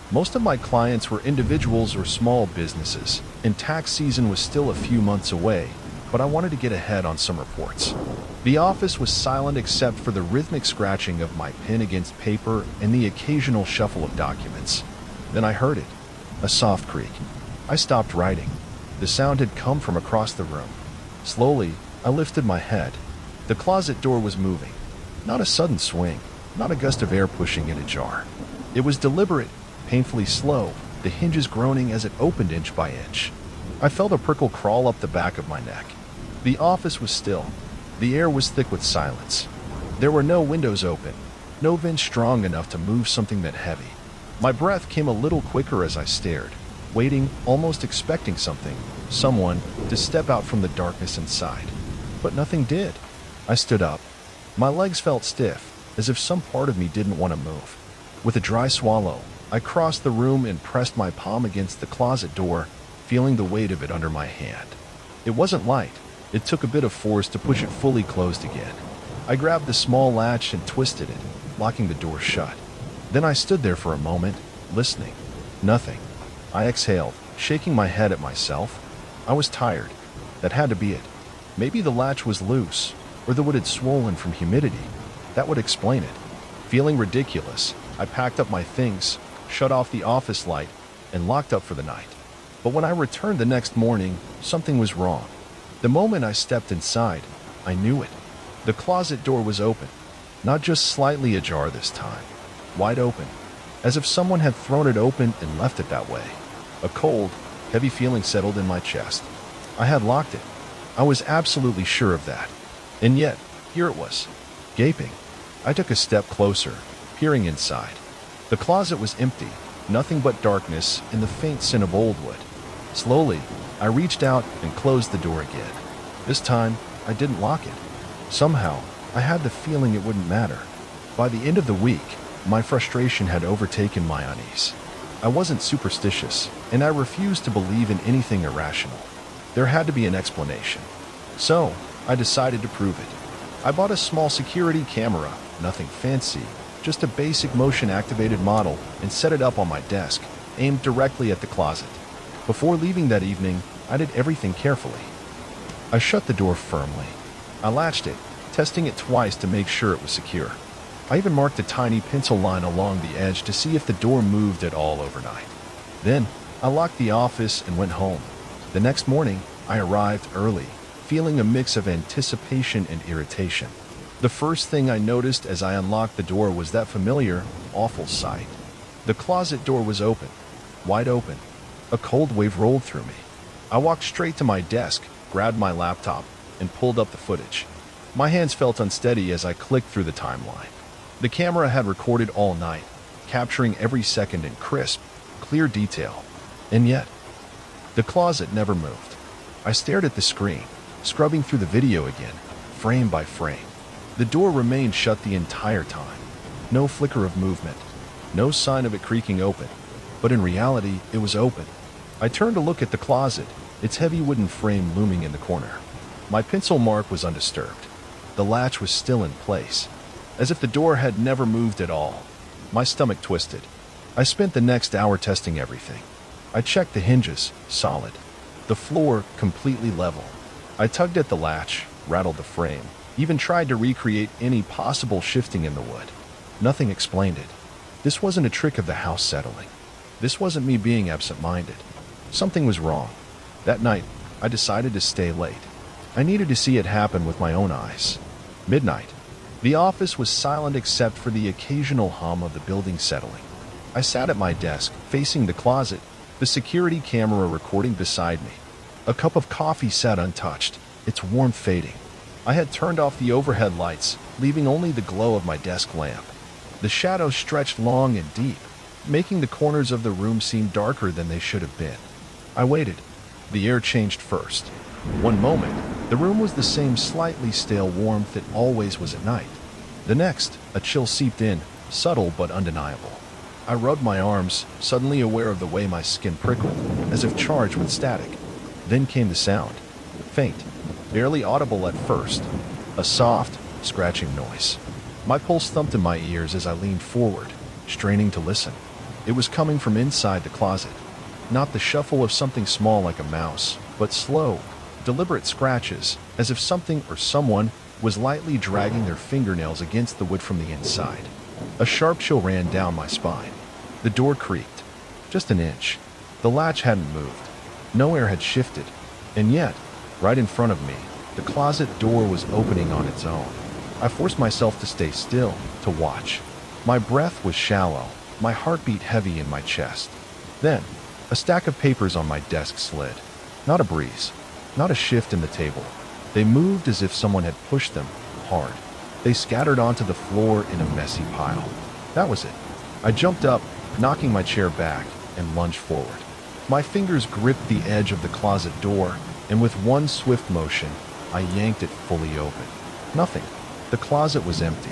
Most of my clients were individuals or small businesses, and tax season was still a few months away, but I wanted to get ahead on some reports. The office was silent except for the rhythmic scratching of my pen against paper and the occasional shuffle of documents. Then I heard it, a soft creak. I stopped writing. The sound had come from across the room. Slowly, I lifted my head. The closet door was moving. Not a sudden swing, not a gust of air pushing it ajar. It was deliberate, painfully slow, the hinges groaning as it opened inch by inch. I felt a prickle crawl up the back of my neck. The office was still. The air was thick with silence. There were no windows open, no vents strong enough to move something that heavy. My breath came a little quicker as I stared, waiting, almost expecting something, someone, to step out from the darkness inside. But nothing did. I stood up. My legs felt stiff, as if some part of me didn't want to move. With a dry swallow, I crossed the room and pressed my palm against the closet door, feeling the weight of it under my hand. It wasn't light. It took a bit of force to push it fully closed again. I grabbed the small latch and twisted it, locking the door shut. Then I stood there for a moment, listening. Nothing. I exhaled, shaking my head at myself. I was tired. That had to be it. Maybe the latch was loose, or the wood had swollen from humidity. That would explain it. Feeling ridiculous, I packed up my things, shut off the office light, and locked up for the night. But when I returned the next morning, something was wrong. The moment I stepped inside, I knew it. The closet door was open, not just slightly ajar this time, wide open, as if someone had thrown it open and left it that way. A cold, heavy feeling settled in my chest. I had locked it. I was absolutely sure of that. And yet, here it was, gaping. I took a step closer, peering inside. The closet was empty, nothing but darkness and the faint scent of old wood. Slowly, I reached out and closed the door again. This time, I didn't lock it. Somehow, I had the feeling it wouldn't matter. By the end of the week, my frustration had overtaken my unease. I wasn't superstitious, and I refused to believe in anything irrational. There had to be an explanation. So, I decided to prove it. I bought a small security camera, nothing fancy, just a basic motion-activated model, and set it up on my desk, aimed directly at the closet. Before leaving that evening, I did everything carefully. I shut the door firmly. I latched it, testing it twice to make sure it was secure. I even marked a tiny pencil line along the edge to see if the door moved at all overnight. Then, I locked the office and went home. The next morning, I arrived early, feeling a mix of anticipation and irritation. The first thing I noticed as I unlocked the door was that familiar, awful sight. The closet door was open, wide open. A cold wave rolled through me. I walked straight to my desk, grabbed my laptop, and pulled up the footage. My hands felt unsteady as I clicked through the timeline. The camera had recorded all night, capturing every second in crisp, clear detail. And yet, the closet never moved. I stared at the screen, scrubbing through the video again, frame by frame. The door remained shut the entire time. No flicker of movement, no sign of it creaking open. But in reality, it was open. I turned to look at the closet, its heavy wooden frame looming in the corner. My pencil mark was undisturbed. The latch was still in place, as if the door had never moved at all. My stomach twisted. I spent the next hour testing everything. I checked the hinges, solid. The floor, completely level. I tugged at the latch, rattled the frame, even tried to recreate any possible shifting in the wood. Nothing explained it. This wasn't a trick of the house settling. This wasn't me being absent-minded. Something was wrong. That night, I decided to stay late. I needed to see it happen with my own eyes. Midnight. The office was silent except for the occasional hum of the building settling. I sat at my desk, facing the closet, the security camera recording beside me. A cup of coffee sat untouched, its warmth fading. I had turned off the overhead lights, leaving only the glow of my desk lamp. The shadows stretched long and deep, making the corners of the room seem darker than they should have been. I waited. The air changed first. One moment, the room was the same slightly stale warmth it always was at night. The next, a chill seeped in, subtle but undeniable. I rubbed my arms, suddenly aware of the way my skin prickled, as if charged with static. Then came the sound. Faint, barely audible at first. A soft, scratching noise. My pulse thumped in my ears as I leaned forward, straining to listen. It was coming from inside the closet. Not the shuffle of something small like a mouse, but slow, deliberate scratches, as if something or someone was lightly dragging their fingernails against the wood from the inside. A sharp chill ran down my spine. The door creaked. Just an inch. The latch hadn't moved. No air had shifted. And yet, right in front of me, the closet door was opening on its own. I forced myself to stay still, to watch. My breath was shallow, my heartbeat heavy in my chest. Then, a stack of papers on my desk slid. Not a breeze, not a shift in the table. They moved as if someone had pushed them hard. They scattered onto the floor in a messy pile. That was it. I jumped up, knocking my chair back, and lunged forward. My fingers gripped the edge of the closet door, and with one swift motion, I yanked it fully open. Nothing. The closet was empty.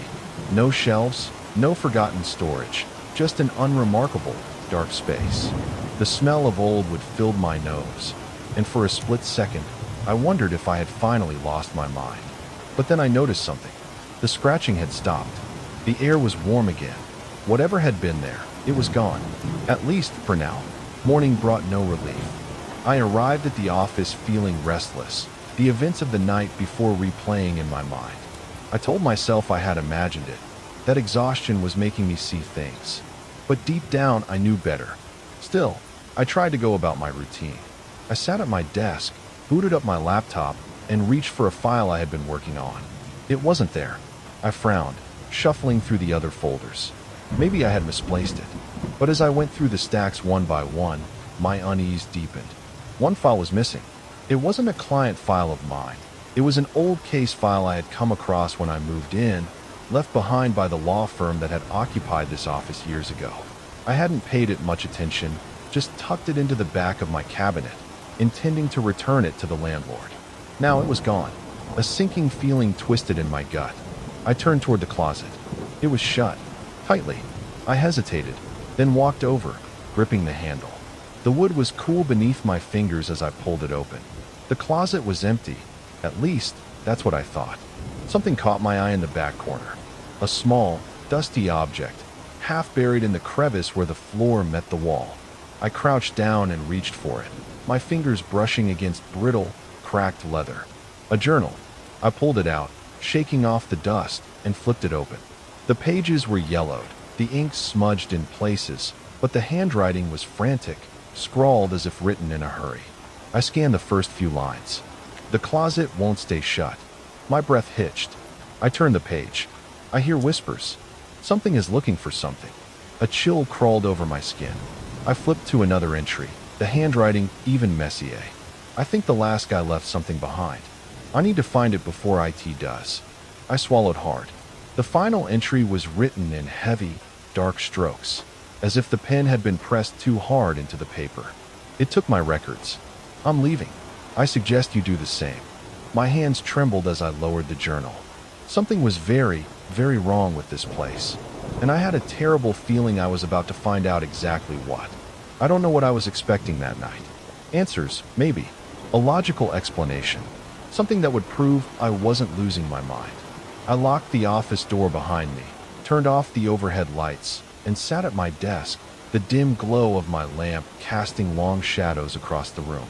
No shelves, no forgotten storage, just an unremarkable, dark space. The smell of old wood filled my nose, and for a split second, I wondered if I had finally lost my mind. But then I noticed something. The scratching had stopped. The air was warm again. Whatever had been there, it was gone. At least for now. Morning brought no relief. I arrived at the office feeling restless, the events of the night before replaying in my mind. I told myself I had imagined it, that exhaustion was making me see things. But deep down, I knew better. Still, I tried to go about my routine. I sat at my desk, booted up my laptop, and reached for a file I had been working on. It wasn't there. I frowned, shuffling through the other folders. Maybe I had misplaced it. But as I went through the stacks one by one, my unease deepened. One file was missing. It wasn't a client file of mine. It was an old case file I had come across when I moved in, left behind by the law firm that had occupied this office years ago. I hadn't paid it much attention, just tucked it into the back of my cabinet, intending to return it to the landlord. Now it was gone. A sinking feeling twisted in my gut. I turned toward the closet. It was shut, tightly. I hesitated, then walked over, gripping the handle. The wood was cool beneath my fingers as I pulled it open. The closet was empty. At least, that's what I thought. Something caught my eye in the back corner. A small, dusty object, half buried in the crevice where the floor met the wall. I crouched down and reached for it, my fingers brushing against brittle, cracked leather. A journal. I pulled it out, shaking off the dust, and flipped it open. The pages were yellowed, the ink smudged in places, but the handwriting was frantic, scrawled as if written in a hurry. I scanned the first few lines. The closet won't stay shut. My breath hitched. I turned the page. I hear whispers. Something is looking for something. A chill crawled over my skin. I flipped to another entry, the handwriting even messier. I think the last guy left something behind. I need to find it before IT does. I swallowed hard. The final entry was written in heavy, dark strokes, as if the pen had been pressed too hard into the paper. It took my records. I'm leaving. I suggest you do the same. My hands trembled as I lowered the journal. Something was very, very wrong with this place, and I had a terrible feeling I was about to find out exactly what. I don't know what I was expecting that night. Answers, maybe. A logical explanation. Something that would prove I wasn't losing my mind. I locked the office door behind me, turned off the overhead lights, and sat at my desk, the dim glow of my lamp casting long shadows across the room.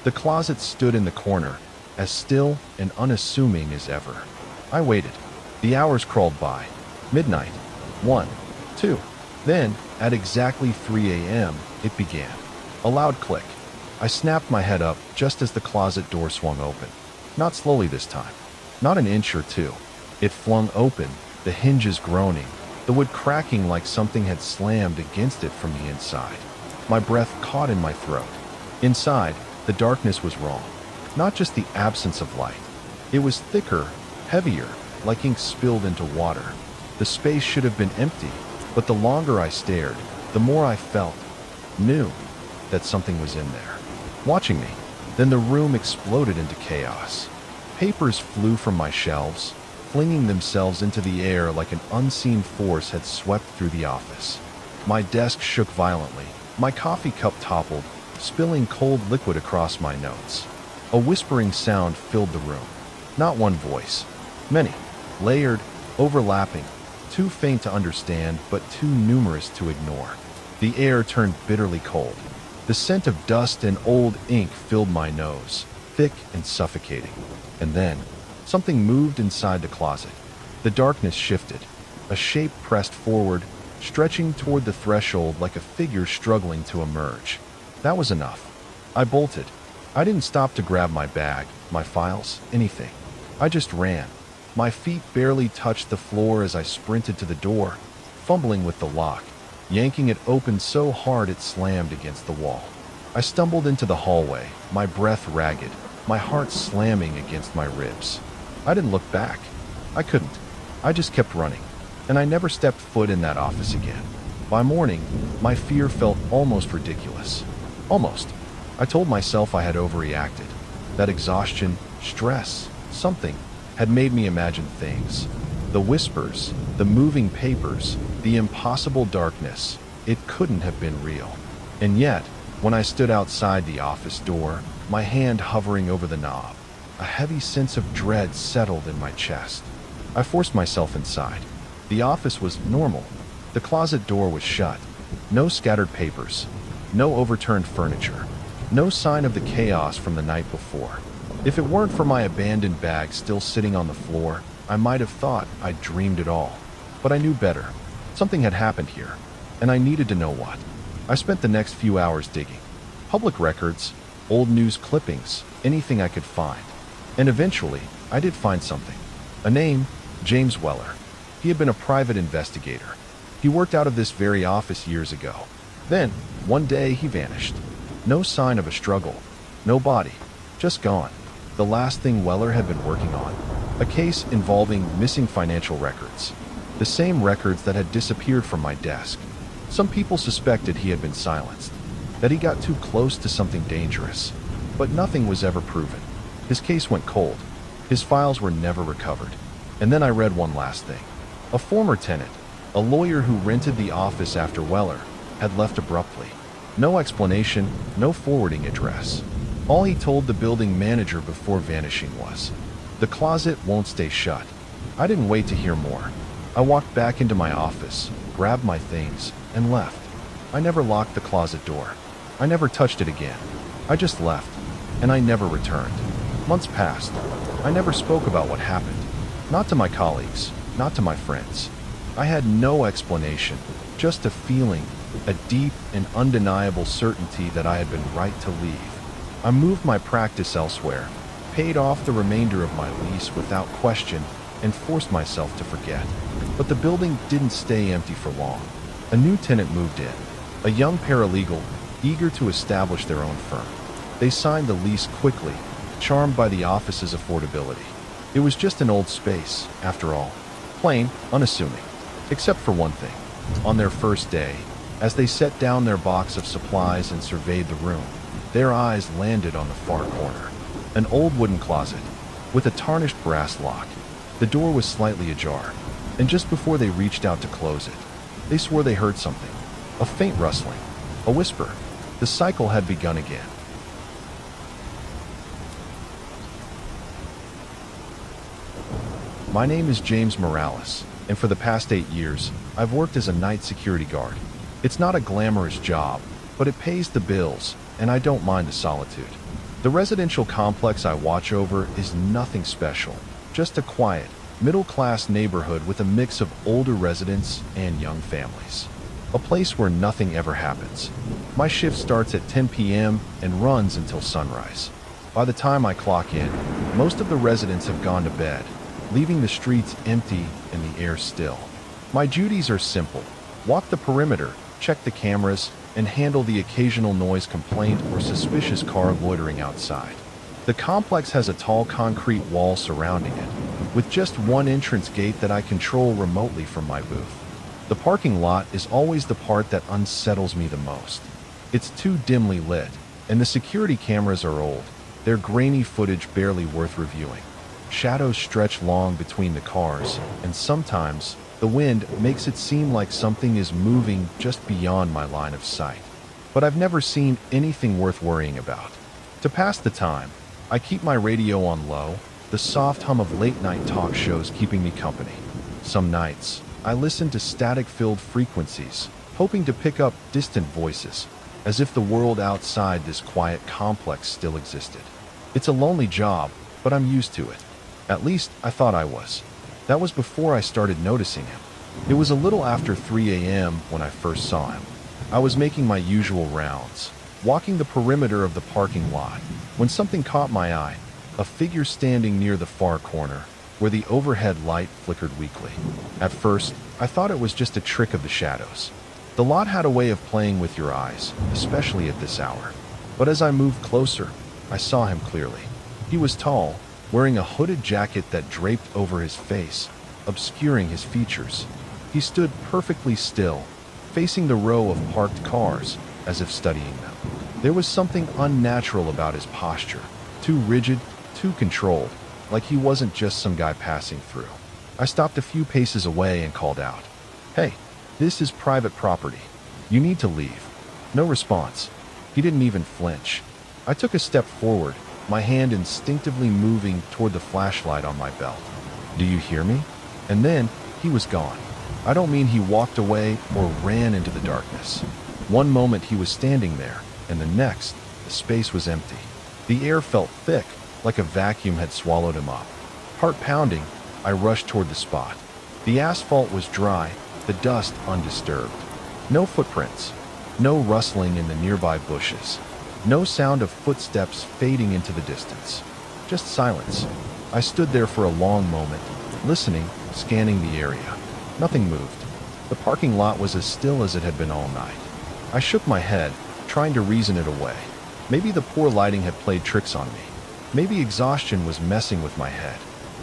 The closet stood in the corner, as still and unassuming as ever. I waited. The hours crawled by. Midnight. 1. 2. Then, at exactly 3 a.m., it began. A loud click. I snapped my head up just as the closet door swung open. Not slowly this time. Not an inch or two. It flung open, the hinges groaning, the wood cracking like something had slammed against it from the inside. My breath caught in my throat. Inside, the darkness was wrong. Not just the absence of light. It was thicker, heavier, like ink spilled into water. The space should have been empty, but the longer I stared, the more I knew, that something was in there, watching me. Then the room exploded into chaos. Papers flew from my shelves, flinging themselves into the air like an unseen force had swept through the office. My desk shook violently. My coffee cup toppled, spilling cold liquid across my notes. A whispering sound filled the room. Not one voice. Many. Layered, overlapping, too faint to understand, but too numerous to ignore. The air turned bitterly cold. The scent of dust and old ink filled my nose, thick and suffocating. And then, something moved inside the closet. The darkness shifted. A shape pressed forward, stretching toward the threshold like a figure struggling to emerge. That was enough. I bolted. I didn't stop to grab my bag, my files, anything. I just ran. My feet barely touched the floor as I sprinted to the door, fumbling with the lock, yanking it open so hard it slammed against the wall. I stumbled into the hallway, my breath ragged, my heart slamming against my ribs. I didn't look back. I couldn't. I just kept running, and I never stepped foot in that office again. By morning, my fear felt almost ridiculous. Almost. I told myself I had overreacted. That exhaustion, stress, something, had made me imagine things. The whispers, the moving papers, the impossible darkness. It couldn't have been real. And yet, when I stood outside the office door, my hand hovering over the knob, a heavy sense of dread settled in my chest. I forced myself inside. The office was normal. The closet door was shut. No scattered papers. No overturned furniture. No sign of the chaos from the night before. If it weren't for my abandoned bag still sitting on the floor, I might have thought I'd dreamed it all. But I knew better. Something had happened here, and I needed to know what. I spent the next few hours digging. Public records, old news clippings, anything I could find. And eventually, I did find something. A name, James Weller. He had been a private investigator. He worked out of this very office years ago. Then, one day, he vanished. No sign of a struggle. No body. Just gone. The last thing Weller had been working on. A case involving missing financial records. The same records that had disappeared from my desk. Some people suspected he had been silenced. That he got too close to something dangerous. But nothing was ever proven. His case went cold. His files were never recovered. And then I read one last thing. A former tenant, a lawyer who rented the office after Weller, had left abruptly. No explanation, no forwarding address. All he told the building manager before vanishing was, "The closet won't stay shut." I didn't wait to hear more. I walked back into my office, grabbed my things, and left. I never locked the closet door. I never touched it again. I just left, and I never returned. Months passed. I never spoke about what happened. Not to my colleagues, not to my friends. I had no explanation, just a feeling, a deep and undeniable certainty that I had been right to leave. I moved my practice elsewhere, paid off the remainder of my lease without question, and forced myself to forget. But the building didn't stay empty for long. A new tenant moved in, a young paralegal, eager to establish their own firm. They signed the lease quickly, charmed by the office's affordability. It was just an old space, after all. Plain, unassuming. Except for one thing. On their first day, as they set down their box of supplies and surveyed the room, their eyes landed on the far corner. An old wooden closet, with a tarnished brass lock. The door was slightly ajar, and just before they reached out to close it, they swore they heard something. A faint rustling. A whisper. The cycle had begun again. My name is James Morales, and for the past 8 years, I've worked as a night security guard. It's not a glamorous job, but it pays the bills, and I don't mind the solitude. The residential complex I watch over is nothing special, just a quiet, middle-class neighborhood with a mix of older residents and young families. A place where nothing ever happens. My shift starts at 10 p.m. and runs until sunrise. By the time I clock in, most of the residents have gone to bed, leaving the streets empty and the air still. My duties are simple: walk the perimeter, check the cameras, and handle the occasional noise complaint or suspicious car loitering outside. The complex has a tall concrete wall surrounding it, with just one entrance gate that I control remotely from my booth. The parking lot is always the part that unsettles me the most. It's too dimly lit, and the security cameras are old. Their grainy footage barely worth reviewing. Shadows stretch long between the cars, and sometimes the wind makes it seem like something is moving just beyond my line of sight. But I've never seen anything worth worrying about. To pass the time, I keep my radio on low, the soft hum of late-night talk shows keeping me company. Some nights, I listen to static-filled frequencies, hoping to pick up distant voices, as if the world outside this quiet complex still existed. It's a lonely job, but I'm used to it. At least, I thought I was. That was before I started noticing him. It was a little after 3 a.m. when I first saw him. I was making my usual rounds, walking the perimeter of the parking lot, when something caught my eye, a figure standing near the far corner, where the overhead light flickered weakly. At first, I thought it was just a trick of the shadows. The lot had a way of playing with your eyes, especially at this hour. But as I moved closer, I saw him clearly. He was tall, wearing a hooded jacket that draped over his face, obscuring his features. He stood perfectly still, facing the row of parked cars, as if studying them. There was something unnatural about his posture, too rigid, too controlled, like he wasn't just some guy passing through. I stopped a few paces away and called out, "Hey, this is private property. You need to leave." No response. He didn't even flinch. I took a step forward, my hand instinctively moving toward the flashlight on my belt. "Do you hear me?" And then he was gone. I don't mean he walked away or ran into the darkness. One moment he was standing there, and the next, the space was empty. The air felt thick, like a vacuum had swallowed him up. Heart pounding, I rushed toward the spot. The asphalt was dry, the dust undisturbed. No footprints, no rustling in the nearby bushes, no sound of footsteps fading into the distance. Just silence. I stood there for a long moment, listening, scanning the area. Nothing moved. The parking lot was as still as it had been all night. I shook my head, trying to reason it away. Maybe the poor lighting had played tricks on me. Maybe exhaustion was messing with my head.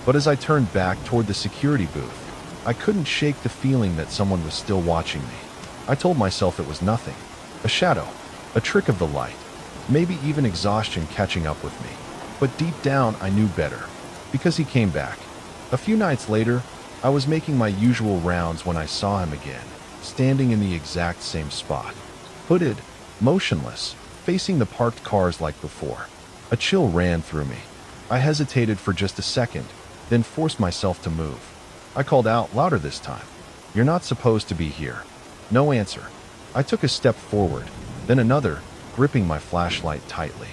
But as I turned back toward the security booth, I couldn't shake the feeling that someone was still watching me. I told myself it was nothing. A shadow, a trick of the light, maybe even exhaustion catching up with me. But deep down, I knew better, because he came back. A few nights later, I was making my usual rounds when I saw him again, standing in the exact same spot. Hooded, motionless, facing the parked cars like before. A chill ran through me. I hesitated for just a second, then forced myself to move. I called out louder this time. "You're not supposed to be here." No answer. I took a step forward, then another, gripping my flashlight tightly.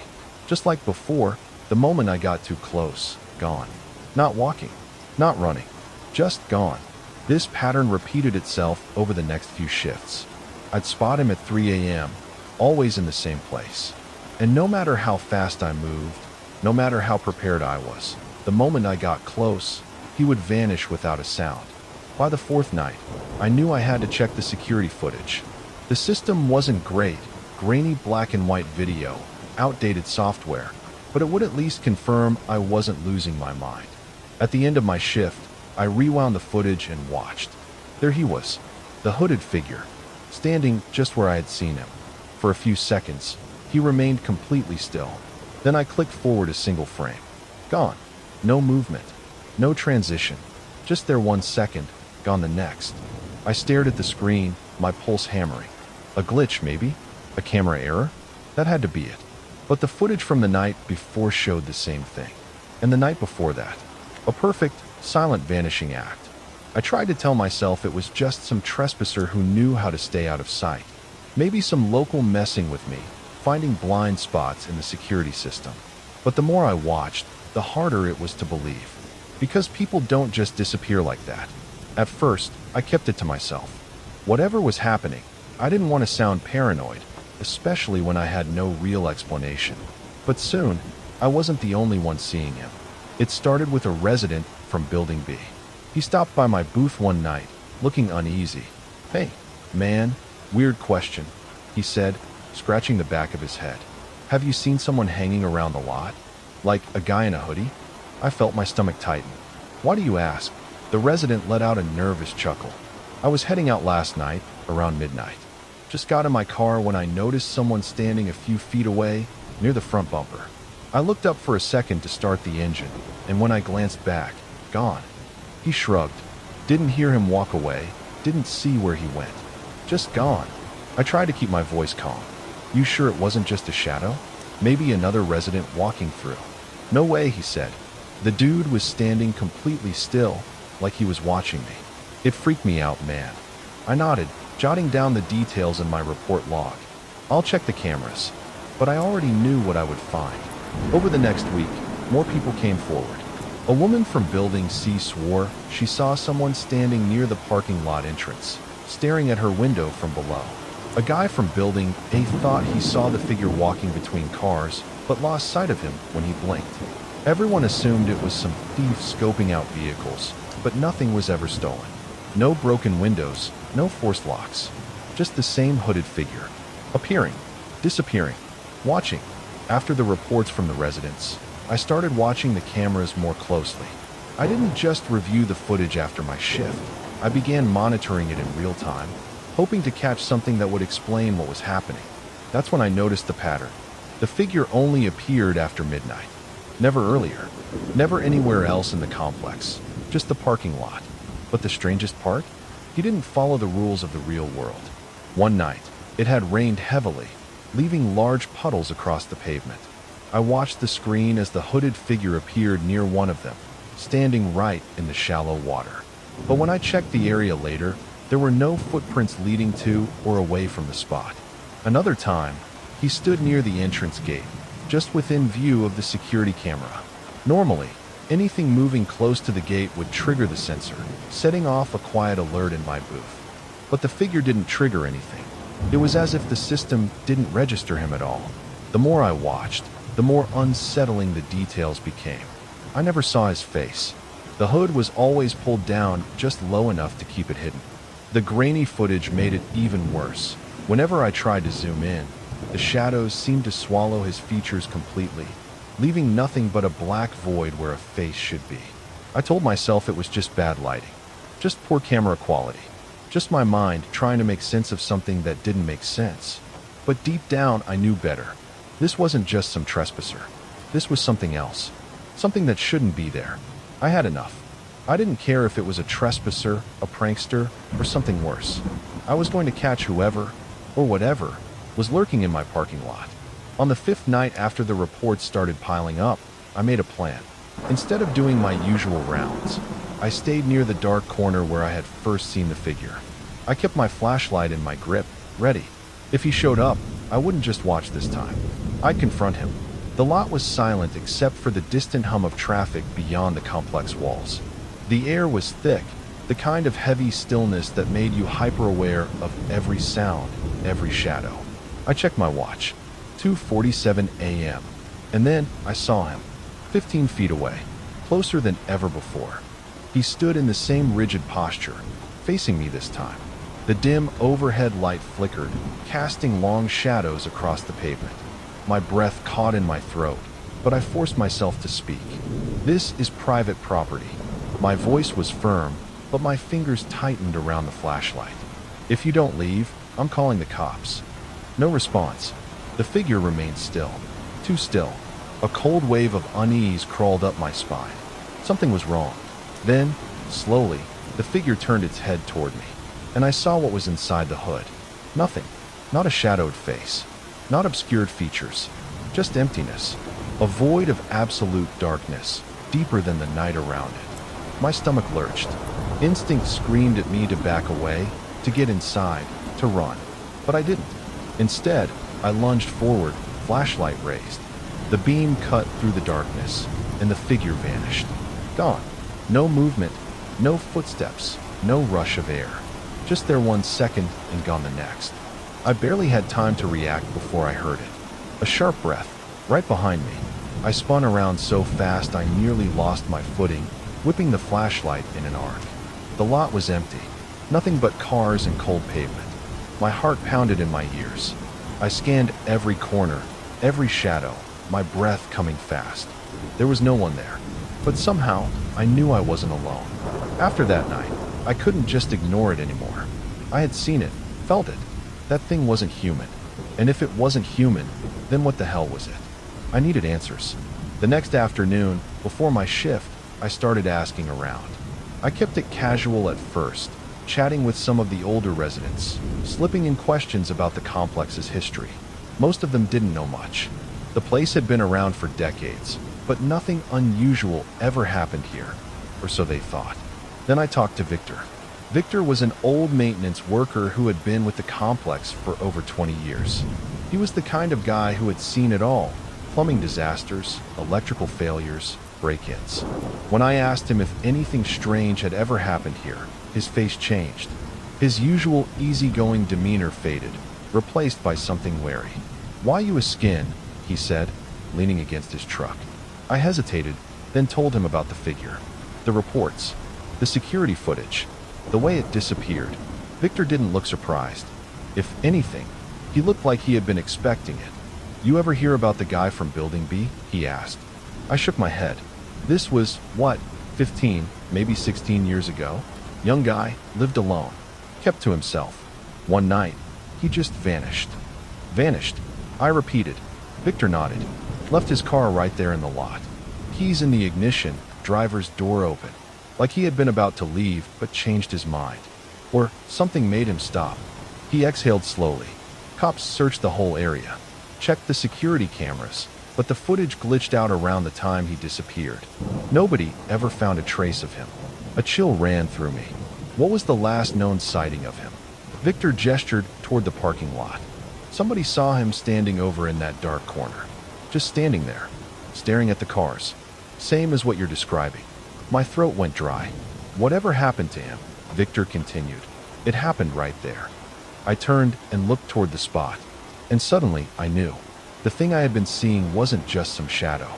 Just like before, the moment I got too close, gone. Not walking, not running, just gone. This pattern repeated itself over the next few shifts. I'd spot him at 3 a.m., always in the same place. And no matter how fast I moved, no matter how prepared I was, the moment I got close, he would vanish without a sound. By the fourth night, I knew I had to check the security footage. The system wasn't great, grainy black and white video, outdated software, but it would at least confirm I wasn't losing my mind. At the end of my shift, I rewound the footage and watched. There he was, the hooded figure, standing just where I had seen him. For a few seconds, he remained completely still. Then I clicked forward a single frame. Gone. No movement. No transition. Just there 1 second, gone the next. I stared at the screen, my pulse hammering. A glitch, maybe? A camera error? That had to be it. But the footage from the night before showed the same thing. And the night before that. A perfect, silent vanishing act. I tried to tell myself it was just some trespasser who knew how to stay out of sight. Maybe some local messing with me, finding blind spots in the security system. But the more I watched, the harder it was to believe. Because people don't just disappear like that. At first, I kept it to myself. Whatever was happening, I didn't want to sound paranoid, especially when I had no real explanation. But soon, I wasn't the only one seeing him. It started with a resident from Building B. He stopped by my booth one night, looking uneasy. "Hey, man, weird question," he said, scratching the back of his head. "Have you seen someone hanging around the lot? Like a guy in a hoodie?" I felt my stomach tighten. "Why do you ask?" The resident let out a nervous chuckle. "I was heading out last night, around midnight. Just got in my car when I noticed someone standing a few feet away, near the front bumper. I looked up for a second to start the engine, and when I glanced back, gone." He shrugged. Didn't hear him walk away, didn't see where he went. Just gone. I tried to keep my voice calm. "You sure it wasn't just a shadow? Maybe another resident walking through?" "No way," he said. The dude was standing completely still, like he was watching me. It freaked me out, man. I nodded, jotting down the details in my report log. "I'll check the cameras." But I already knew what I would find. Over the next week, more people came forward. A woman from Building C swore she saw someone standing near the parking lot entrance, staring at her window from below. A guy from Building A thought he saw the figure walking between cars, but lost sight of him when he blinked. Everyone assumed it was some thief scoping out vehicles, but nothing was ever stolen. No broken windows, no forced locks. Just the same hooded figure. Appearing, disappearing, watching. After the reports from the residents, I started watching the cameras more closely. I didn't just review the footage after my shift. I began monitoring it in real time, hoping to catch something that would explain what was happening. That's when I noticed the pattern. The figure only appeared after midnight. Never earlier. Never anywhere else in the complex. Just the parking lot. But the strangest part? He didn't follow the rules of the real world. One night, it had rained heavily, leaving large puddles across the pavement. I watched the screen as the hooded figure appeared near one of them, standing right in the shallow water. But when I checked the area later, there were no footprints leading to or away from the spot. Another time, he stood near the entrance gate, just within view of the security camera. Normally, anything moving close to the gate would trigger the sensor, setting off a quiet alert in my booth. But the figure didn't trigger anything. It was as if the system didn't register him at all. The more I watched, the more unsettling the details became. I never saw his face. The hood was always pulled down just low enough to keep it hidden. The grainy footage made it even worse. Whenever I tried to zoom in, the shadows seemed to swallow his features completely, leaving nothing but a black void where a face should be. I told myself it was just bad lighting, just poor camera quality, just my mind trying to make sense of something that didn't make sense. But deep down, I knew better. This wasn't just some trespasser. This was something else, something that shouldn't be there. I had enough. I didn't care if it was a trespasser, a prankster, or something worse. I was going to catch whoever, or whatever, was lurking in my parking lot. On the fifth night after the reports started piling up, I made a plan. Instead of doing my usual rounds, I stayed near the dark corner where I had first seen the figure. I kept my flashlight in my grip, ready. If he showed up, I wouldn't just watch this time. I'd confront him. The lot was silent except for the distant hum of traffic beyond the complex walls. The air was thick, the kind of heavy stillness that made you hyper-aware of every sound, every shadow. I checked my watch. 2:47 a.m. And then I saw him, 15 feet away, closer than ever before. He stood in the same rigid posture, facing me this time. The dim overhead light flickered, casting long shadows across the pavement. My breath caught in my throat, but I forced myself to speak. "This is private property." My voice was firm, but my fingers tightened around the flashlight. "If you don't leave, I'm calling the cops." No response. The figure remained still. Too still. A cold wave of unease crawled up my spine. Something was wrong. Then, slowly, the figure turned its head toward me, and I saw what was inside the hood. Nothing. Not a shadowed face. Not obscured features. Just emptiness. A void of absolute darkness. deeper than the night around it. My stomach lurched. Instinct screamed at me to back away, to get inside, to run. But I didn't. Instead, I lunged forward, flashlight raised. The beam cut through the darkness, and the figure vanished. Gone. No movement, no footsteps, no rush of air. Just there 1 second and gone the next. I barely had time to react before I heard it. A sharp breath, right behind me. I spun around so fast I nearly lost my footing, whipping the flashlight in an arc. The lot was empty. Nothing but cars and cold pavement. My heart pounded in my ears. I scanned every corner, every shadow, my breath coming fast. There was no one there. But somehow, I knew I wasn't alone. After that night, I couldn't just ignore it anymore. I had seen it, felt it. That thing wasn't human. And if it wasn't human, then what the hell was it? I needed answers. The next afternoon, before my shift, I started asking around. I kept it casual at first, chatting with some of the older residents, slipping in questions about the complex's history. Most of them didn't know much. The place had been around for decades, but nothing unusual ever happened here, or so they thought. Then I talked to Victor. Victor was an old maintenance worker who had been with the complex for over 20 years. He was the kind of guy who had seen it all: plumbing disasters, electrical failures, break-ins. When I asked him if anything strange had ever happened here, his face changed. His usual easygoing demeanor faded, replaced by something wary. "Why you a skin?" he said, leaning against his truck. I hesitated, then told him about the figure, the reports, the security footage, the way it disappeared. Victor didn't look surprised. If anything, he looked like he had been expecting it. "You ever hear about the guy from Building B?" he asked. I shook my head. This was, 15, maybe 16 years ago? Young guy, lived alone, kept to himself. One night, he just vanished. Vanished, I repeated. Victor nodded, left his car right there in the lot. Keys in the ignition, driver's door open. Like he had been about to leave, but changed his mind. Or something made him stop. He exhaled slowly. Cops searched the whole area, checked the security cameras, but the footage glitched out around the time he disappeared. Nobody ever found a trace of him. A chill ran through me. What was the last known sighting of him? Victor gestured toward the parking lot. Somebody saw him standing over in that dark corner. Just standing there, staring at the cars. Same as what you're describing. My throat went dry. Whatever happened to him, Victor continued. It happened right there. I turned and looked toward the spot. And suddenly, I knew. The thing I had been seeing wasn't just some shadow.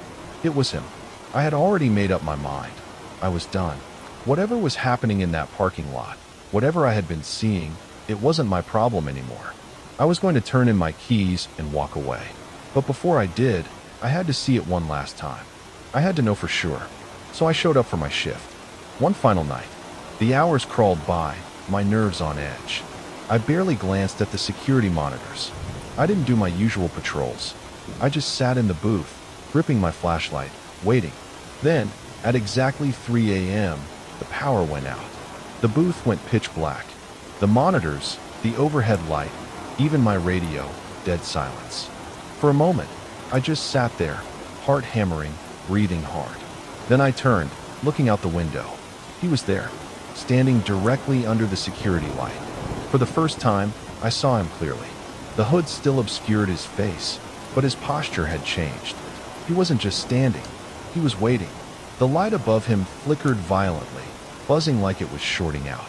It was him. I had already made up my mind. I was done. Whatever was happening in that parking lot, whatever I had been seeing, it wasn't my problem anymore. I was going to turn in my keys and walk away. But before I did, I had to see it one last time. I had to know for sure. So I showed up for my shift. One final night. The hours crawled by, my nerves on edge. I barely glanced at the security monitors. I didn't do my usual patrols. I just sat in the booth, gripping my flashlight, waiting. Then, at exactly 3 a.m., the power went out. The booth went pitch black. The monitors, the overhead light, even my radio, dead silence. For a moment, I just sat there, heart hammering, breathing hard. Then I turned, looking out the window. He was there, standing directly under the security light. For the first time, I saw him clearly. The hood still obscured his face, but his posture had changed. He wasn't just standing, he was waiting. The light above him flickered violently, buzzing like it was shorting out.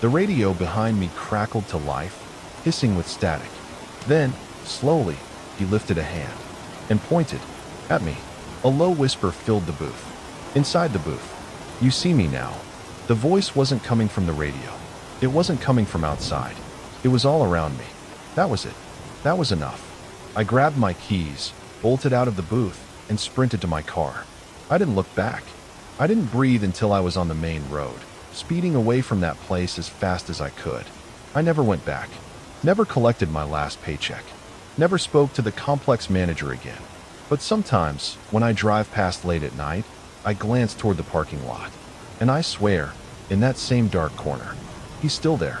The radio behind me crackled to life, hissing with static. Then, slowly, he lifted a hand and pointed at me. A low whisper filled the booth. Inside the booth, "You see me now." The voice wasn't coming from the radio. It wasn't coming from outside. It was all around me. That was it. That was enough. I grabbed my keys, bolted out of the booth, and sprinted to my car. I didn't look back. I didn't breathe until I was on the main road, speeding away from that place as fast as I could. I never went back. Never collected my last paycheck. Never spoke to the complex manager again. But sometimes, when I drive past late at night, I glance toward the parking lot. And I swear, in that same dark corner, he's still there.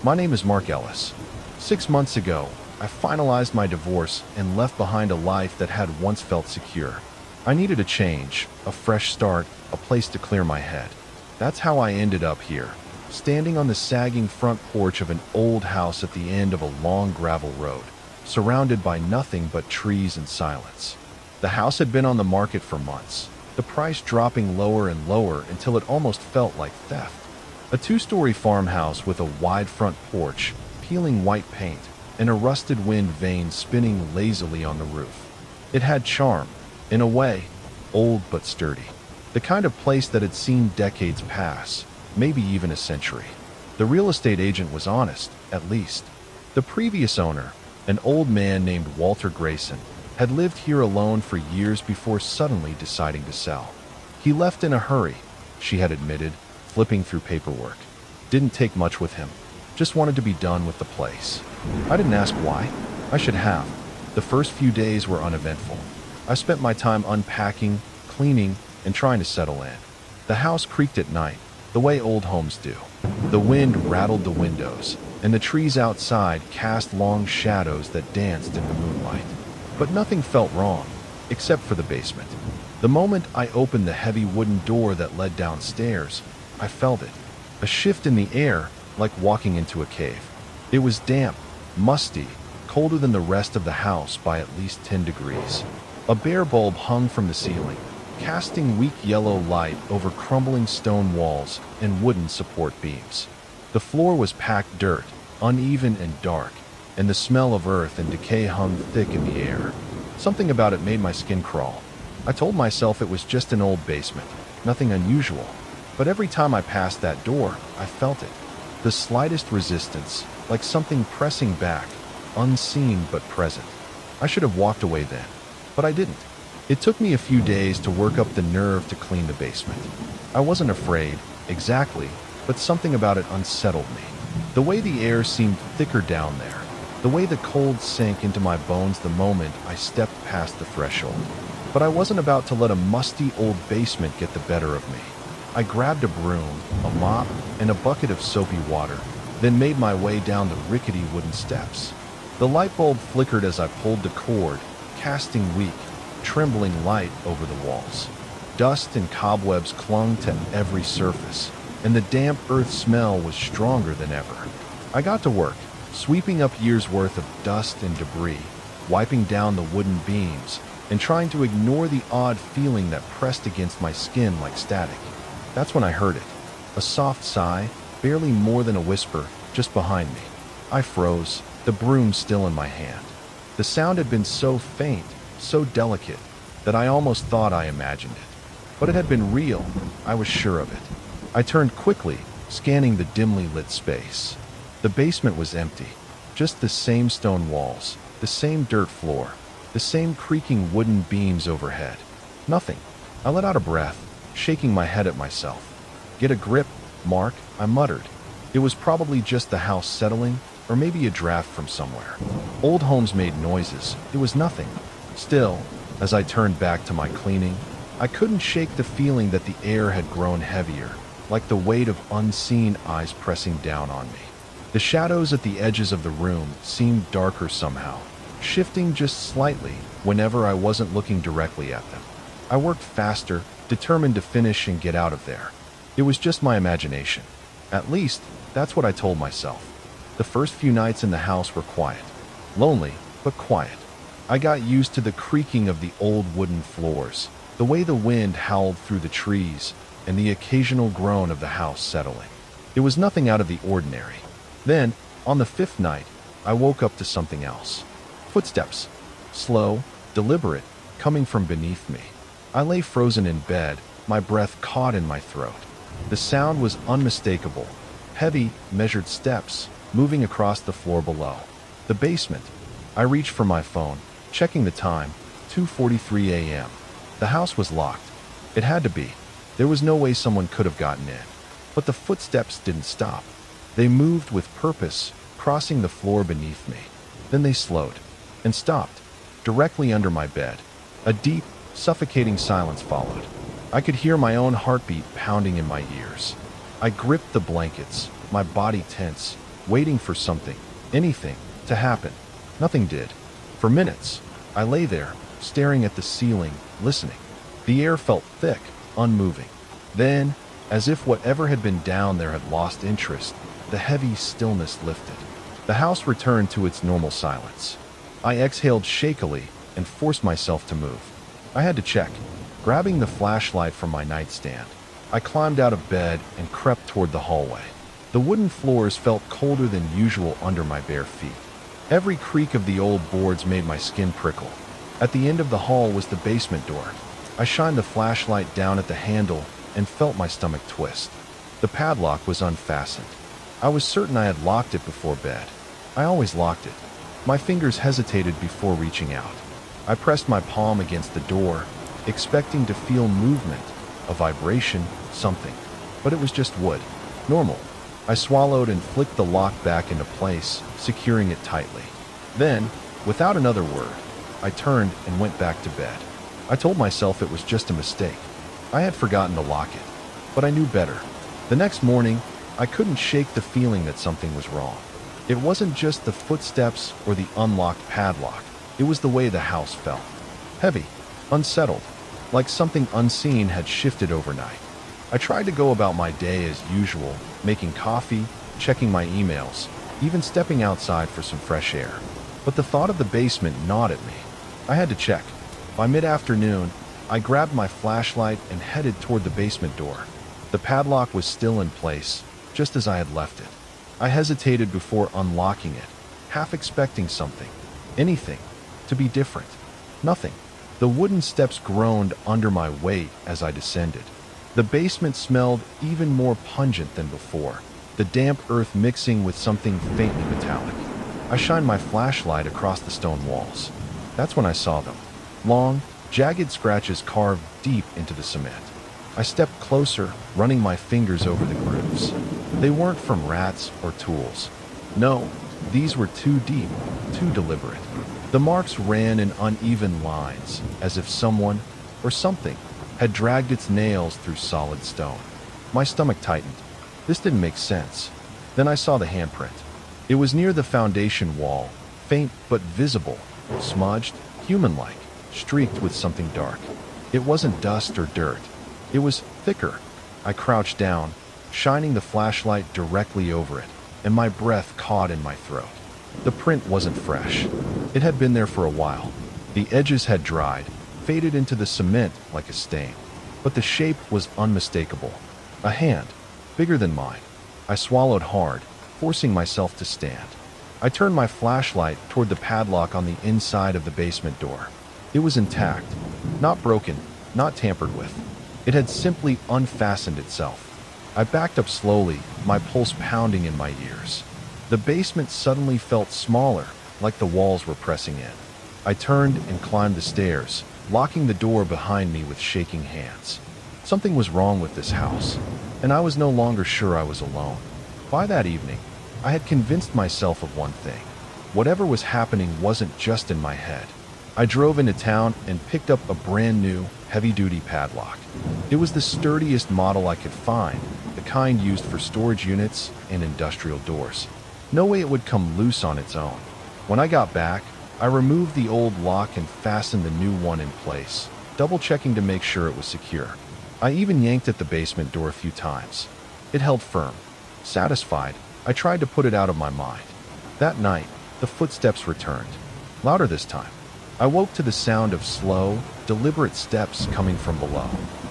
My name is Mark Ellis. 6 months ago, I finalized my divorce and left behind a life that had once felt secure. I needed a change, a fresh start, a place to clear my head. That's how I ended up here, standing on the sagging front porch of an old house at the end of a long gravel road, surrounded by nothing but trees and silence. The house had been on the market for months, the price dropping lower and lower until it almost felt like theft. A two-story farmhouse with a wide front porch, peeling white paint, and a rusted wind vane spinning lazily on the roof. It had charm, in a way, old but sturdy. The kind of place that had seen decades pass, maybe even a century. The real estate agent was honest, at least. The previous owner, an old man named Walter Grayson, had lived here alone for years before suddenly deciding to sell. He left in a hurry, she had admitted, flipping through paperwork. Didn't take much with him, just wanted to be done with the place. I didn't ask why. I should have. The first few days were uneventful. I spent my time unpacking, cleaning, and trying to settle in. The house creaked at night, the way old homes do. The wind rattled the windows, and the trees outside cast long shadows that danced in the moonlight. But nothing felt wrong, except for the basement. The moment I opened the heavy wooden door that led downstairs, I felt it. A shift in the air, like walking into a cave. It was damp, musty, colder than the rest of the house by at least 10 degrees. A bare bulb hung from the ceiling, casting weak yellow light over crumbling stone walls and wooden support beams. The floor was packed dirt, uneven and dark, and the smell of earth and decay hung thick in the air. Something about it made my skin crawl. I told myself it was just an old basement, nothing unusual. But every time I passed that door, I felt it. The slightest resistance, like something pressing back, unseen but present. I should have walked away then, but I didn't. It took me a few days to work up the nerve to clean the basement. I wasn't afraid, exactly, but something about it unsettled me. The way the air seemed thicker down there, the way the cold sank into my bones the moment I stepped past the threshold. But I wasn't about to let a musty old basement get the better of me. I grabbed a broom, a mop, and a bucket of soapy water, then made my way down the rickety wooden steps. The light bulb flickered as I pulled the cord, casting weak, trembling light over the walls. Dust and cobwebs clung to every surface, and the damp earth smell was stronger than ever. I got to work, sweeping up years' worth of dust and debris, wiping down the wooden beams, and trying to ignore the odd feeling that pressed against my skin like static. That's when I heard it. A soft sigh, barely more than a whisper, just behind me. I froze, the broom still in my hand. The sound had been so faint, so delicate, that I almost thought I imagined it. But it had been real, I was sure of it. I turned quickly, scanning the dimly lit space. The basement was empty, just the same stone walls, the same dirt floor, the same creaking wooden beams overhead. Nothing. I let out a breath, shaking my head at myself. Get a grip, Mark, I muttered. It was probably just the house settling, or maybe a draft from somewhere. Old homes made noises. It was nothing. Still, as I turned back to my cleaning, I couldn't shake the feeling that the air had grown heavier, like the weight of unseen eyes pressing down on me. The shadows at the edges of the room seemed darker somehow, shifting just slightly whenever I wasn't looking directly at them. I worked faster, determined to finish and get out of there. It was just my imagination. At least, that's what I told myself. The first few nights in the house were quiet. Lonely, but quiet. I got used to the creaking of the old wooden floors, the way the wind howled through the trees, and the occasional groan of the house settling. It was nothing out of the ordinary. Then, on the fifth night, I woke up to something else. Footsteps. Slow, deliberate, coming from beneath me. I lay frozen in bed, my breath caught in my throat. The sound was unmistakable. Heavy, measured steps, moving across the floor below. The basement. I reached for my phone, checking the time, 2:43 a.m. The house was locked. It had to be. There was no way someone could have gotten in. But the footsteps didn't stop. They moved with purpose, crossing the floor beneath me. Then they slowed and stopped, directly under my bed. A deep, suffocating silence followed. I could hear my own heartbeat pounding in my ears. I gripped the blankets, my body tense, waiting for something, anything, to happen. Nothing did. For minutes, I lay there, staring at the ceiling, listening. The air felt thick, unmoving. Then, as if whatever had been down there had lost interest, the heavy stillness lifted. The house returned to its normal silence. I exhaled shakily and forced myself to move. I had to check. Grabbing the flashlight from my nightstand, I climbed out of bed and crept toward the hallway. The wooden floors felt colder than usual under my bare feet. Every creak of the old boards made my skin prickle. At the end of the hall was the basement door. I shined the flashlight down at the handle and felt my stomach twist. The padlock was unfastened. I was certain I had locked it before bed. I always locked it. My fingers hesitated before reaching out. I pressed my palm against the door, expecting to feel movement, a vibration, something. But it was just wood. Normal. I swallowed and flicked the lock back into place, securing it tightly. Then, without another word, I turned and went back to bed. I told myself it was just a mistake. I had forgotten to lock it, but I knew better. The next morning, I couldn't shake the feeling that something was wrong. It wasn't just the footsteps or the unlocked padlock. It was the way the house felt. Heavy, unsettled, like something unseen had shifted overnight. I tried to go about my day as usual, making coffee, checking my emails, even stepping outside for some fresh air. But the thought of the basement gnawed at me. I had to check. By mid-afternoon, I grabbed my flashlight and headed toward the basement door. The padlock was still in place, just as I had left it. I hesitated before unlocking it, half expecting something, anything, to be different. Nothing. The wooden steps groaned under my weight as I descended. The basement smelled even more pungent than before, the damp earth mixing with something faintly metallic. I shined my flashlight across the stone walls. That's when I saw them. Long, jagged scratches carved deep into the cement. I stepped closer, running my fingers over the grooves. They weren't from rats or tools. No, these were too deep, too deliberate. The marks ran in uneven lines, as if someone, or something, had dragged its nails through solid stone. My stomach tightened. This didn't make sense. Then I saw the handprint. It was near the foundation wall, faint but visible, smudged, human-like, streaked with something dark. It wasn't dust or dirt. It was thicker. I crouched down, shining the flashlight directly over it, and my breath caught in my throat. The print wasn't fresh. It had been there for a while. The edges had dried, faded into the cement like a stain. But the shape was unmistakable. A hand, bigger than mine. I swallowed hard, forcing myself to stand. I turned my flashlight toward the padlock on the inside of the basement door. It was intact, not broken, not tampered with. It had simply unfastened itself. I backed up slowly, my pulse pounding in my ears. The basement suddenly felt smaller, like the walls were pressing in. I turned and climbed the stairs, locking the door behind me with shaking hands. Something was wrong with this house, and I was no longer sure I was alone. By that evening, I had convinced myself of one thing. Whatever was happening wasn't just in my head. I drove into town and picked up a brand new, heavy-duty padlock. It was the sturdiest model I could find, the kind used for storage units and industrial doors. No way it would come loose on its own. When I got back, I removed the old lock and fastened the new one in place, double-checking to make sure it was secure. I even yanked at the basement door a few times. It held firm. Satisfied, I tried to put it out of my mind. That night, the footsteps returned, louder this time. I woke to the sound of slow, deliberate steps coming from below.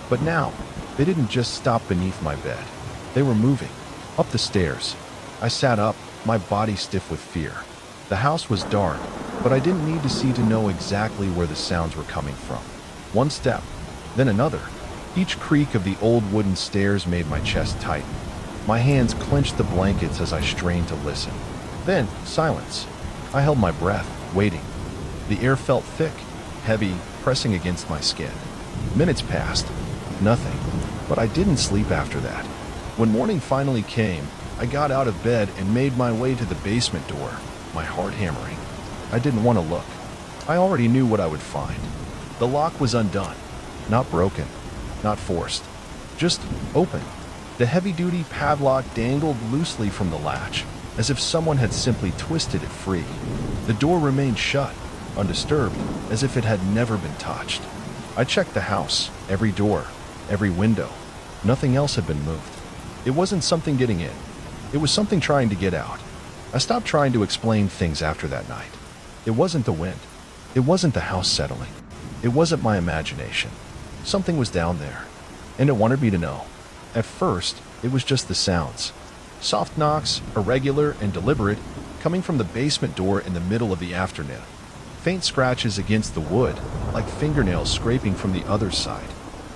But now, they didn't just stop beneath my bed. They were moving, up the stairs. I sat up, my body stiff with fear. The house was dark, but I didn't need to see to know exactly where the sounds were coming from. One step, then another. Each creak of the old wooden stairs made my chest tighten. My hands clenched the blankets as I strained to listen. Then, silence. I held my breath, waiting. The air felt thick, heavy, pressing against my skin. Minutes passed. Nothing. But I didn't sleep after that. When morning finally came, I got out of bed and made my way to the basement door, my heart hammering. I didn't want to look. I already knew what I would find. The lock was undone. Not broken. Not forced. Just open. The heavy-duty padlock dangled loosely from the latch, as if someone had simply twisted it free. The door remained shut, undisturbed, as if it had never been touched. I checked the house, every door, every window. Nothing else had been moved. It wasn't something getting in. It was something trying to get out. I stopped trying to explain things after that night. It wasn't the wind. It wasn't the house settling. It wasn't my imagination. Something was down there, and it wanted me to know. At first, it was just the sounds. Soft knocks, irregular and deliberate, coming from the basement door in the middle of the afternoon. Faint scratches against the wood, like fingernails scraping from the other side.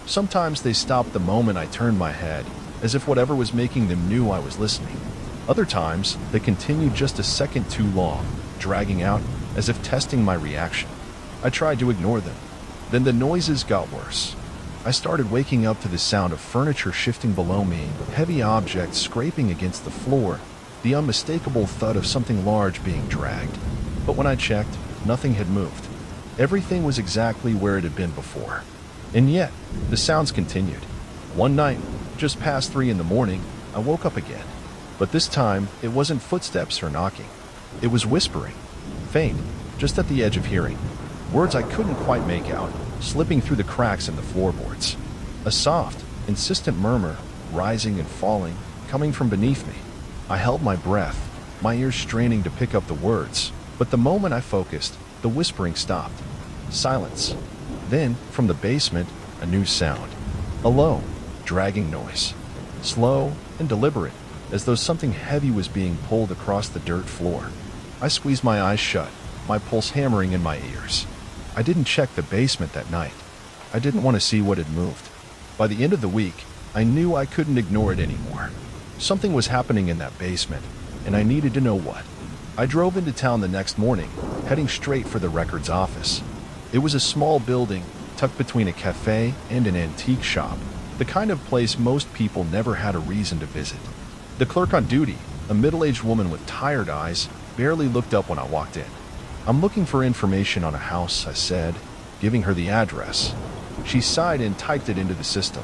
Sometimes they stopped the moment I turned my head, as if whatever was making them knew I was listening. Other times, they continued just a second too long, dragging out as if testing my reaction. I tried to ignore them. Then the noises got worse. I started waking up to the sound of furniture shifting below me, heavy objects scraping against the floor, the unmistakable thud of something large being dragged. But when I checked, nothing had moved. Everything was exactly where it had been before. And yet, the sounds continued. One night, just past 3 in the morning, I woke up again. But this time, it wasn't footsteps or knocking. It was whispering. Faint, just at the edge of hearing. Words I couldn't quite make out, slipping through the cracks in the floorboards. A soft, insistent murmur, rising and falling, coming from beneath me. I held my breath, my ears straining to pick up the words. But the moment I focused, the whispering stopped. Silence. Then, from the basement, a new sound. A low, dragging noise. Slow and deliberate, as though something heavy was being pulled across the dirt floor. I squeezed my eyes shut, my pulse hammering in my ears. I didn't check the basement that night. I didn't want to see what had moved. By the end of the week, I knew I couldn't ignore it anymore. Something was happening in that basement, and I needed to know what. I drove into town the next morning, heading straight for the records office. It was a small building, tucked between a cafe and an antique shop, the kind of place most people never had a reason to visit. The clerk on duty, a middle-aged woman with tired eyes, barely looked up when I walked in. "I'm looking for information on a house," I said, giving her the address. She sighed and typed it into the system.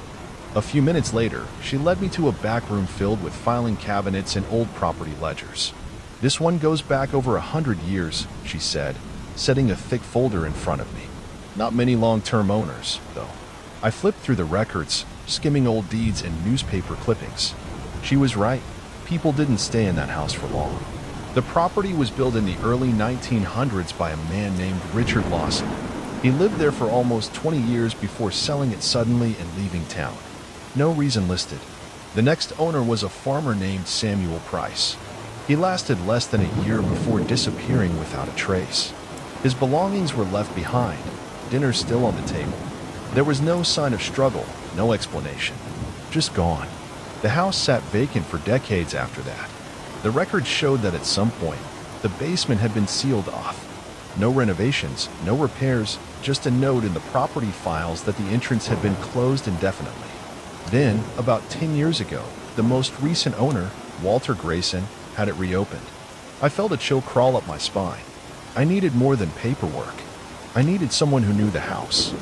A few minutes later, she led me to a back room filled with filing cabinets and old property ledgers. "This one goes back over 100 years, she said, setting a thick folder in front of me. "Not many long-term owners, though." I flipped through the records, skimming old deeds and newspaper clippings. She was right. People didn't stay in that house for long. The property was built in the early 1900s by a man named Richard Lawson. He lived there for almost 20 years before selling it suddenly and leaving town. No reason listed. The next owner was a farmer named Samuel Price. He lasted less than a year before disappearing without a trace. His belongings were left behind, dinner still on the table. There was no sign of struggle, no explanation. Just gone. The house sat vacant for decades after that. The records showed that at some point, the basement had been sealed off. No renovations, no repairs, just a note in the property files that the entrance had been closed indefinitely. Then, about 10 years ago, the most recent owner, Walter Grayson, had it reopened. I felt a chill crawl up my spine. I needed more than paperwork. I needed someone who knew the house.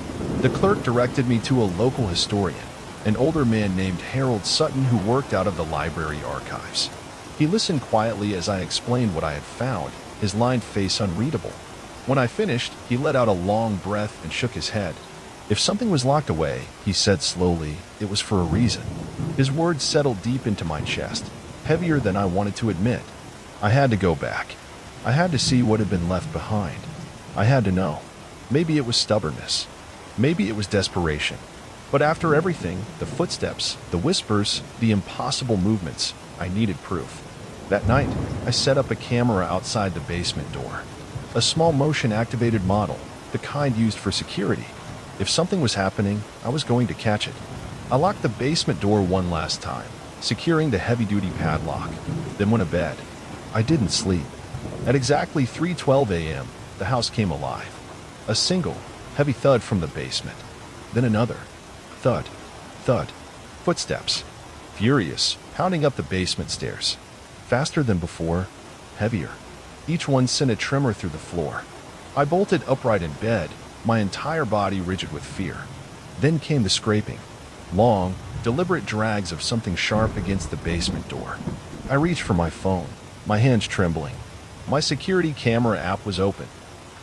The clerk directed me to a local historian, an older man named Harold Sutton who worked out of the library archives. He listened quietly as I explained what I had found, his lined face unreadable. When I finished, he let out a long breath and shook his head. "If something was locked away," he said slowly, "it was for a reason." His words settled deep into my chest, heavier than I wanted to admit. I had to go back. I had to see what had been left behind. I had to know. Maybe it was stubbornness. Maybe it was desperation. But after everything, the footsteps, the whispers, the impossible movements, I needed proof. That night, I set up a camera outside the basement door. A small motion-activated model, the kind used for security. If something was happening, I was going to catch it. I locked the basement door one last time, securing the heavy-duty padlock, then went to bed. I didn't sleep. At exactly 3:12 a.m., the house came alive. A single, heavy thud from the basement. Then another. Thud. Thud. Footsteps. Furious, pounding up the basement stairs. Faster than before, heavier. Each one sent a tremor through the floor. I bolted upright in bed, my entire body rigid with fear. Then came the scraping. Long, deliberate drags of something sharp against the basement door. I reached for my phone. my hands trembling. My security camera app was open.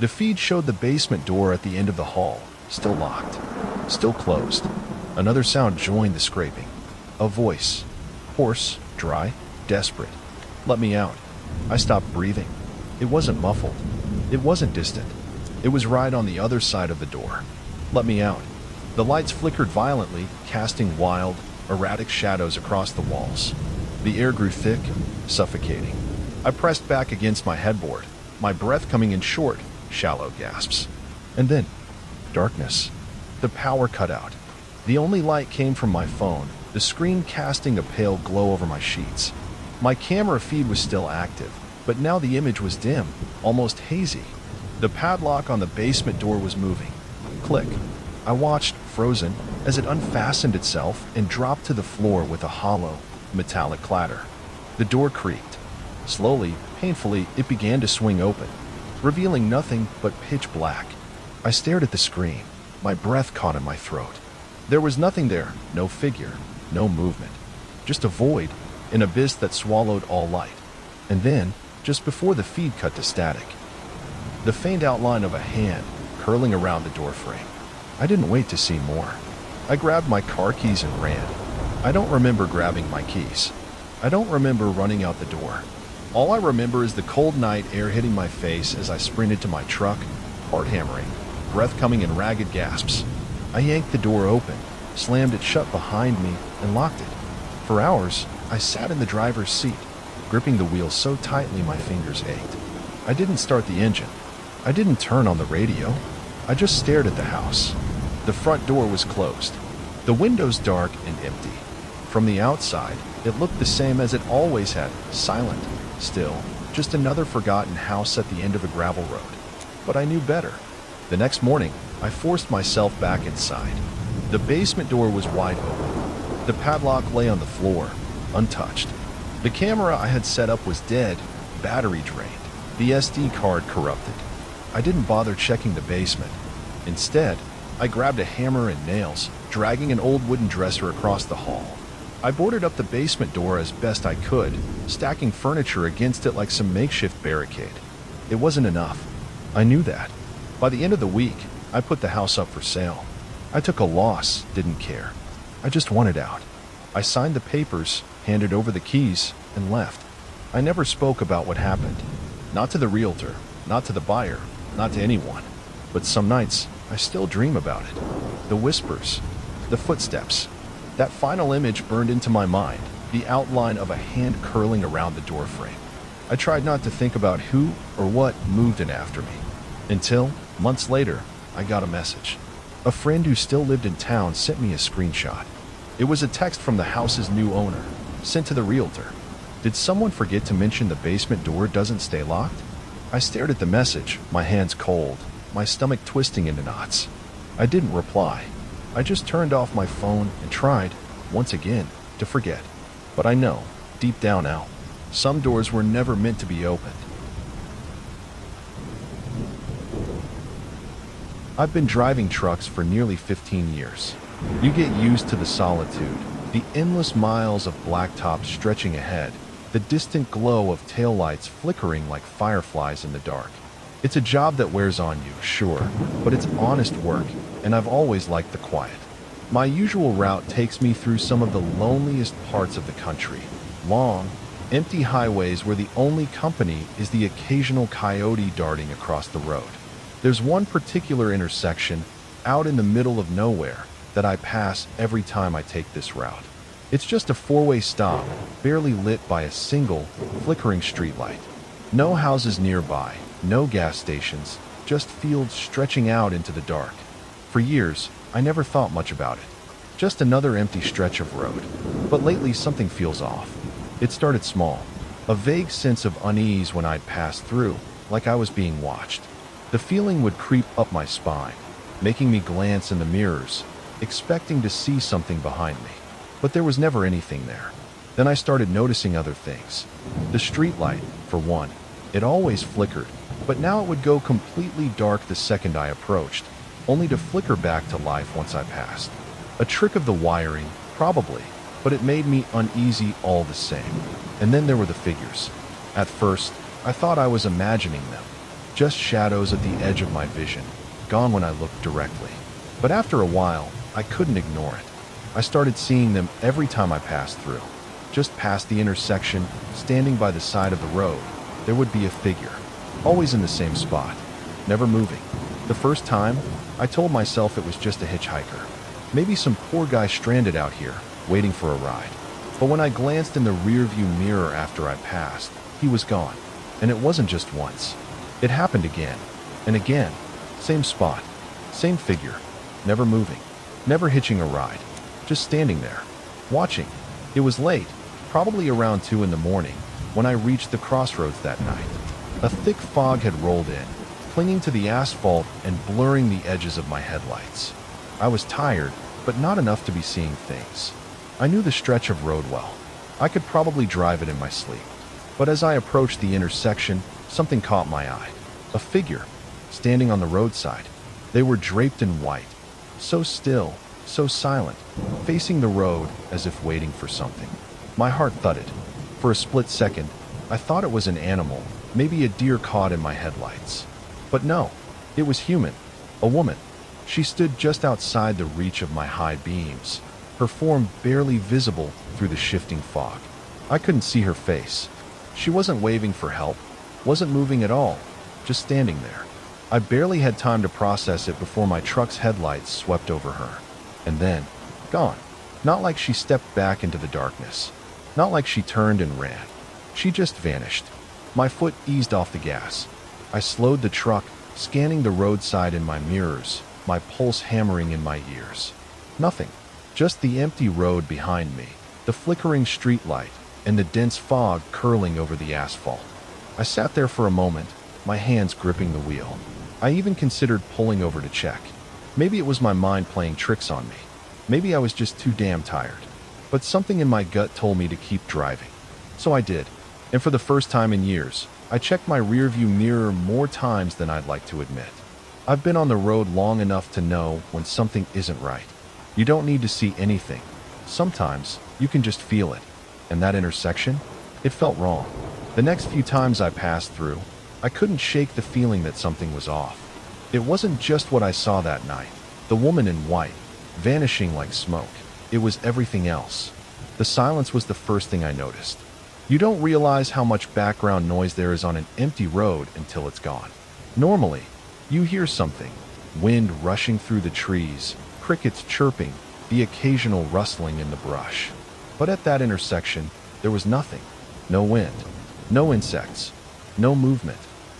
The feed showed the basement door at the end of the hall, still locked, still closed. Another sound joined the scraping. A voice. Hoarse, dry, desperate. Let me out. I stopped breathing. It wasn't muffled. It wasn't distant. It was right on the other side of the door. Let me out. The lights flickered violently, casting wild, erratic shadows across the walls. The air grew thick, suffocating. I pressed back against my headboard, my breath coming in short, shallow gasps. And then, darkness. The power cut out. The only light came from my phone, the screen casting a pale glow over my sheets. My camera feed was still active, but now the image was dim, almost hazy. The padlock on the basement door was moving. Click. I watched, frozen, as it unfastened itself and dropped to the floor with a hollow, metallic clatter. The door creaked. Slowly, painfully, it began to swing open, revealing nothing but pitch black. I stared at the screen, my breath caught in my throat. There was nothing there, no figure, no movement. Just a void, an abyss that swallowed all light. And then, just before the feed cut to static, the faint outline of a hand curling around the doorframe. I didn't wait to see more. I grabbed my car keys and ran. I don't remember grabbing my keys. I don't remember running out the door. All I remember is the cold night air hitting my face as I sprinted to my truck, heart hammering, breath coming in ragged gasps. I yanked the door open, slammed it shut behind me, and locked it. For hours, I sat in the driver's seat, gripping the wheel so tightly my fingers ached. I didn't start the engine. I didn't turn on the radio. I just stared at the house. The front door was closed, the windows dark and empty. From the outside, it looked the same as it always had, silent, still, just another forgotten house at the end of a gravel road. But I knew better. The next morning, I forced myself back inside. The basement door was wide open. The padlock lay on the floor, untouched. The camera I had set up was dead, battery drained, the SD card corrupted. I didn't bother checking the basement. Instead, I grabbed a hammer and nails, dragging an old wooden dresser across the hall. I boarded up the basement door as best I could, stacking furniture against it like some makeshift barricade. It wasn't enough. I knew that. By the end of the week, I put the house up for sale. I took a loss, didn't care. I just wanted out. I signed the papers, handed over the keys, and left. I never spoke about what happened. Not to the realtor, not to the buyer, not to anyone. But some nights, I still dream about it. The whispers, the footsteps. That final image burned into my mind, the outline of a hand curling around the doorframe. I tried not to think about who or what moved in after me. Until, months later, I got a message. A friend who still lived in town sent me a screenshot. It was a text from the house's new owner, sent to the realtor. Did someone forget to mention the basement door doesn't stay locked? I stared at the message, my hands cold, my stomach twisting into knots. I didn't reply. I just turned off my phone and tried, once again, to forget. But I know, deep down out, some doors were never meant to be opened. I've been driving trucks for nearly 15 years. You get used to the solitude, the endless miles of blacktop stretching ahead, the distant glow of taillights flickering like fireflies in the dark. It's a job that wears on you, sure, but it's honest work, and I've always liked the quiet. My usual route takes me through some of the loneliest parts of the country. Long, empty highways where the only company is the occasional coyote darting across the road. There's one particular intersection, out in the middle of nowhere, that I pass every time I take this route. It's just a four-way stop, barely lit by a single, flickering streetlight. No houses nearby, no gas stations, just fields stretching out into the dark. For years, I never thought much about it. Just another empty stretch of road. But lately something feels off. It started small. A vague sense of unease when I'd pass through, like I was being watched. The feeling would creep up my spine, making me glance in the mirrors, expecting to see something behind me. But there was never anything there. Then I started noticing other things. The streetlight, for one. It always flickered, but now it would go completely dark the second I approached, only to flicker back to life once I passed. A trick of the wiring, probably, but it made me uneasy all the same. And then there were the figures. At first, I thought I was imagining them, just shadows at the edge of my vision, gone when I looked directly. But after a while, I couldn't ignore it. I started seeing them every time I passed through. Just past the intersection, standing by the side of the road, there would be a figure, always in the same spot, never moving. The first time, I told myself it was just a hitchhiker. Maybe some poor guy stranded out here, waiting for a ride. But when I glanced in the rearview mirror after I passed, he was gone. And it wasn't just once. It happened again and again. Same spot, same figure, never moving, never hitching a ride, just standing there, watching. It was late, probably around 2 in the morning, when I reached the crossroads that night. A thick fog had rolled in, clinging to the asphalt and blurring the edges of my headlights. I was tired, but not enough to be seeing things. I knew the stretch of road well. I could probably drive it in my sleep. But as I approached the intersection, something caught my eye. A figure, standing on the roadside. They were draped in white, so still, so silent, facing the road as if waiting for something. My heart thudded. For a split second, I thought it was an animal, maybe a deer caught in my headlights. But no, it was human, a woman. She stood just outside the reach of my high beams, her form barely visible through the shifting fog. I couldn't see her face. She wasn't waving for help, wasn't moving at all, just standing there. I barely had time to process it before my truck's headlights swept over her. And then, gone. Not like she stepped back into the darkness. Not like she turned and ran. She just vanished. My foot eased off the gas. I slowed the truck, scanning the roadside in my mirrors, my pulse hammering in my ears. Nothing. Just the empty road behind me, the flickering streetlight, and the dense fog curling over the asphalt. I sat there for a moment, my hands gripping the wheel. I even considered pulling over to check. Maybe it was my mind playing tricks on me. Maybe I was just too damn tired. But something in my gut told me to keep driving. So I did. And for the first time in years, I checked my rearview mirror more times than I'd like to admit. I've been on the road long enough to know when something isn't right. You don't need to see anything. Sometimes, you can just feel it. And that intersection? It felt wrong. The next few times I passed through, I couldn't shake the feeling that something was off. It wasn't just what I saw that night. The woman in white, vanishing like smoke. It was everything else. The silence was the first thing I noticed. You don't realize how much background noise there is on an empty road until it's gone. Normally, you hear something. Wind rushing through the trees, crickets chirping, the occasional rustling in the brush. But at that intersection, there was nothing. No wind, no insects, no movement.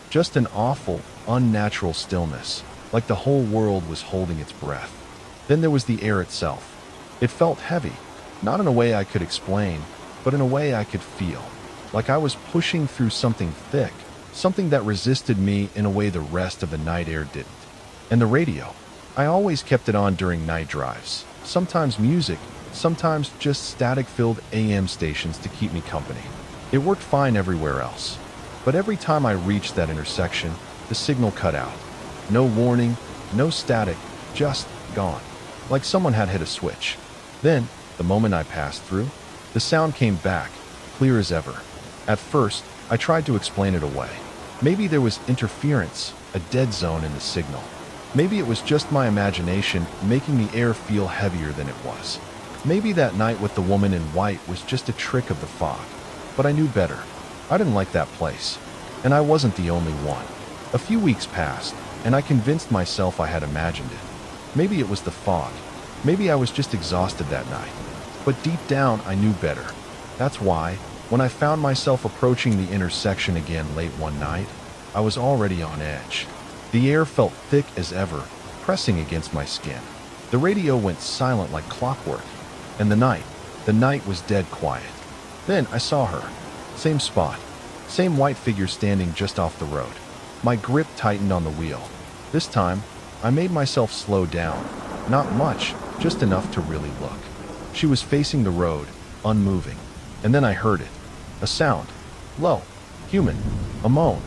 Just an awful, unnatural stillness, like the whole world was holding its breath. Then there was the air itself. It felt heavy, not in a way I could explain, but in a way I could feel. Like I was pushing through something thick, something that resisted me in a way the rest of the night air didn't. And the radio. I always kept it on during night drives. Sometimes music, sometimes just static-filled AM stations to keep me company. It worked fine everywhere else. But every time I reached that intersection, the signal cut out. No warning, no static, just gone. Like someone had hit a switch. Then, the moment I passed through, the sound came back, clear as ever. At first, I tried to explain it away. Maybe there was interference, a dead zone in the signal. Maybe it was just my imagination making the air feel heavier than it was. Maybe that night with the woman in white was just a trick of the fog. But I knew better. I didn't like that place. And I wasn't the only one. A few weeks passed, and I convinced myself I had imagined it. Maybe it was the fog. Maybe I was just exhausted that night. But deep down, I knew better. That's why, when I found myself approaching the intersection again late one night, I was already on edge. The air felt thick as ever, pressing against my skin. The radio went silent like clockwork. And the night was dead quiet. Then I saw her. Same spot. Same white figure standing just off the road. My grip tightened on the wheel. This time, I made myself slow down. Not much, just enough to really look. She was facing the road, unmoving. And then I heard it. A sound. Low. Human. A moan.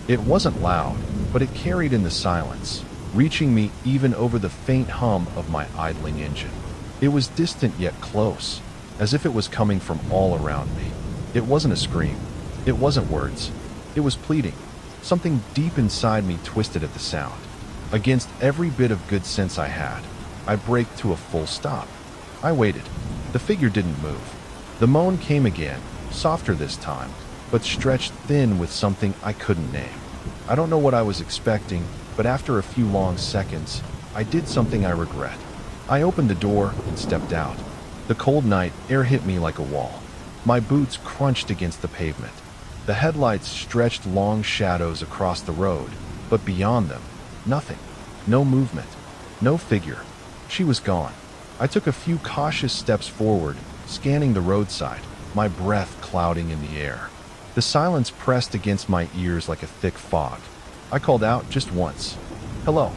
It wasn't loud, but it carried in the silence, reaching me even over the faint hum of my idling engine. It was distant yet close, as if it was coming from all around me. It wasn't a scream. It wasn't words. It was pleading. Something deep inside me twisted at the sound. Against every bit of good sense I had, I braked to a full stop. I waited. The figure didn't move. The moan came again, softer this time, but stretched thin with something I couldn't name. I don't know what I was expecting, but after a few long seconds, I did something I regret. I opened the door and stepped out. The cold night air hit me like a wall. My boots crunched against the pavement. The headlights stretched long shadows across the road, but beyond them, nothing. No movement. No figure. She was gone. I took a few cautious steps forward, scanning the roadside, my breath clouding in the air. The silence pressed against my ears like a thick fog. I called out just once. Hello.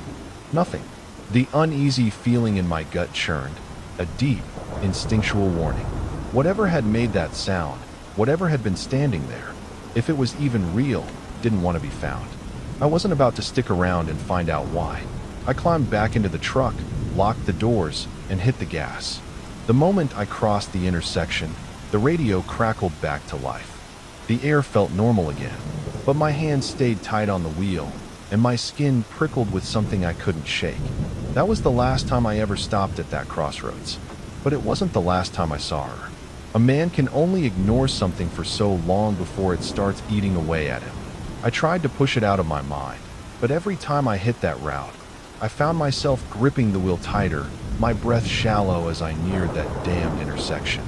Nothing. The uneasy feeling in my gut churned, a deep, instinctual warning. Whatever had made that sound, whatever had been standing there, if it was even real, didn't want to be found. I wasn't about to stick around and find out why. I climbed back into the truck, locked the doors, and hit the gas. The moment I crossed the intersection, the radio crackled back to life. The air felt normal again, but my hands stayed tight on the wheel, and my skin prickled with something I couldn't shake. That was the last time I ever stopped at that crossroads. But it wasn't the last time I saw her. A man can only ignore something for so long before it starts eating away at him. I tried to push it out of my mind, but every time I hit that route, I found myself gripping the wheel tighter, my breath shallow as I neared that damned intersection.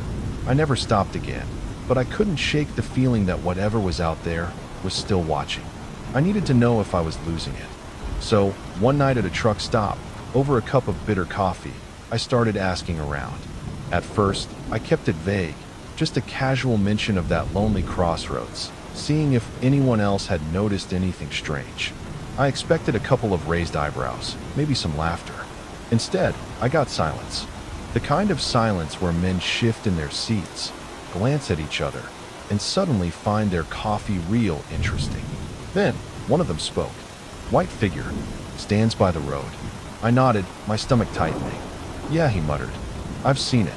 I never stopped again, but I couldn't shake the feeling that whatever was out there was still watching. I needed to know if I was losing it. So, one night at a truck stop, over a cup of bitter coffee, I started asking around. At first, I kept it vague, just a casual mention of that lonely crossroads, seeing if anyone else had noticed anything strange. I expected a couple of raised eyebrows, maybe some laughter. Instead, I got silence. The kind of silence where men shift in their seats, glance at each other, and suddenly find their coffee real interesting. Then, one of them spoke. White figure, stands by the road. I nodded, my stomach tightening. Yeah, he muttered. I've seen it.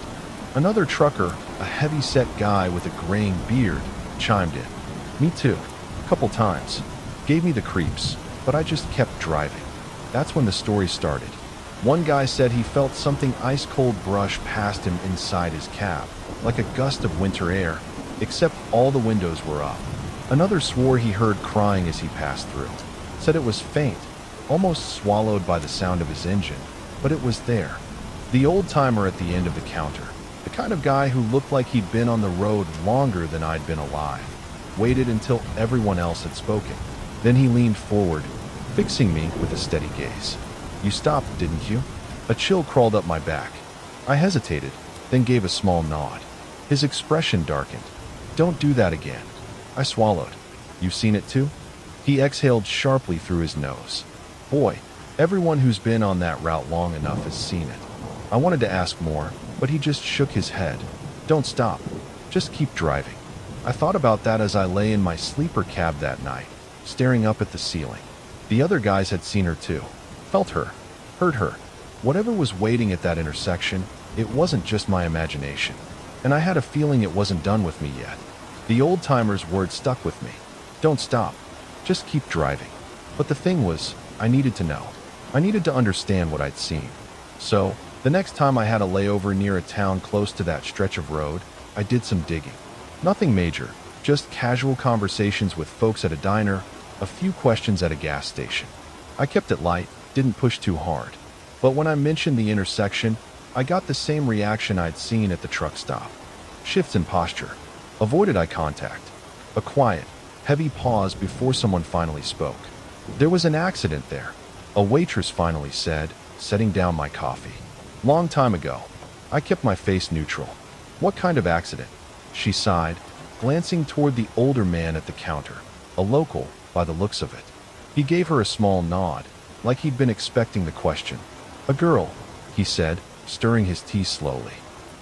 Another trucker, a heavy-set guy with a graying beard, chimed in. Me too. Couple times. Gave me the creeps, but I just kept driving. That's when the story started. One guy said he felt something ice-cold brush past him inside his cab, like a gust of winter air, except all the windows were up. Another swore he heard crying as he passed through. Said it was faint, almost swallowed by the sound of his engine, but it was there. The old-timer at the end of the counter, the kind of guy who looked like he'd been on the road longer than I'd been alive, waited until everyone else had spoken. Then he leaned forward, fixing me with a steady gaze. You stopped, didn't you? A chill crawled up my back. I hesitated, then gave a small nod. His expression darkened. Don't do that again. I swallowed. You've seen it too? He exhaled sharply through his nose. Boy, everyone who's been on that route long enough has seen it. I wanted to ask more, but he just shook his head. Don't stop. Just keep driving. I thought about that as I lay in my sleeper cab that night, staring up at the ceiling. The other guys had seen her too. Felt her. Heard her. Whatever was waiting at that intersection, it wasn't just my imagination. And I had a feeling it wasn't done with me yet. The old-timer's words stuck with me. Don't stop. Just keep driving. But the thing was, I needed to know. I needed to understand what I'd seen. So, the next time I had a layover near a town close to that stretch of road, I did some digging. Nothing major, just casual conversations with folks at a diner, a few questions at a gas station. I kept it light, didn't push too hard. But when I mentioned the intersection, I got the same reaction I'd seen at the truck stop. Shifts in posture. Avoided eye contact. A quiet, heavy pause before someone finally spoke. There was an accident there, a waitress finally said, setting down my coffee. Long time ago. I kept my face neutral. What kind of accident? She sighed, glancing toward the older man at the counter, a local, by the looks of it. He gave her a small nod, like he'd been expecting the question. A girl, he said, stirring his tea slowly.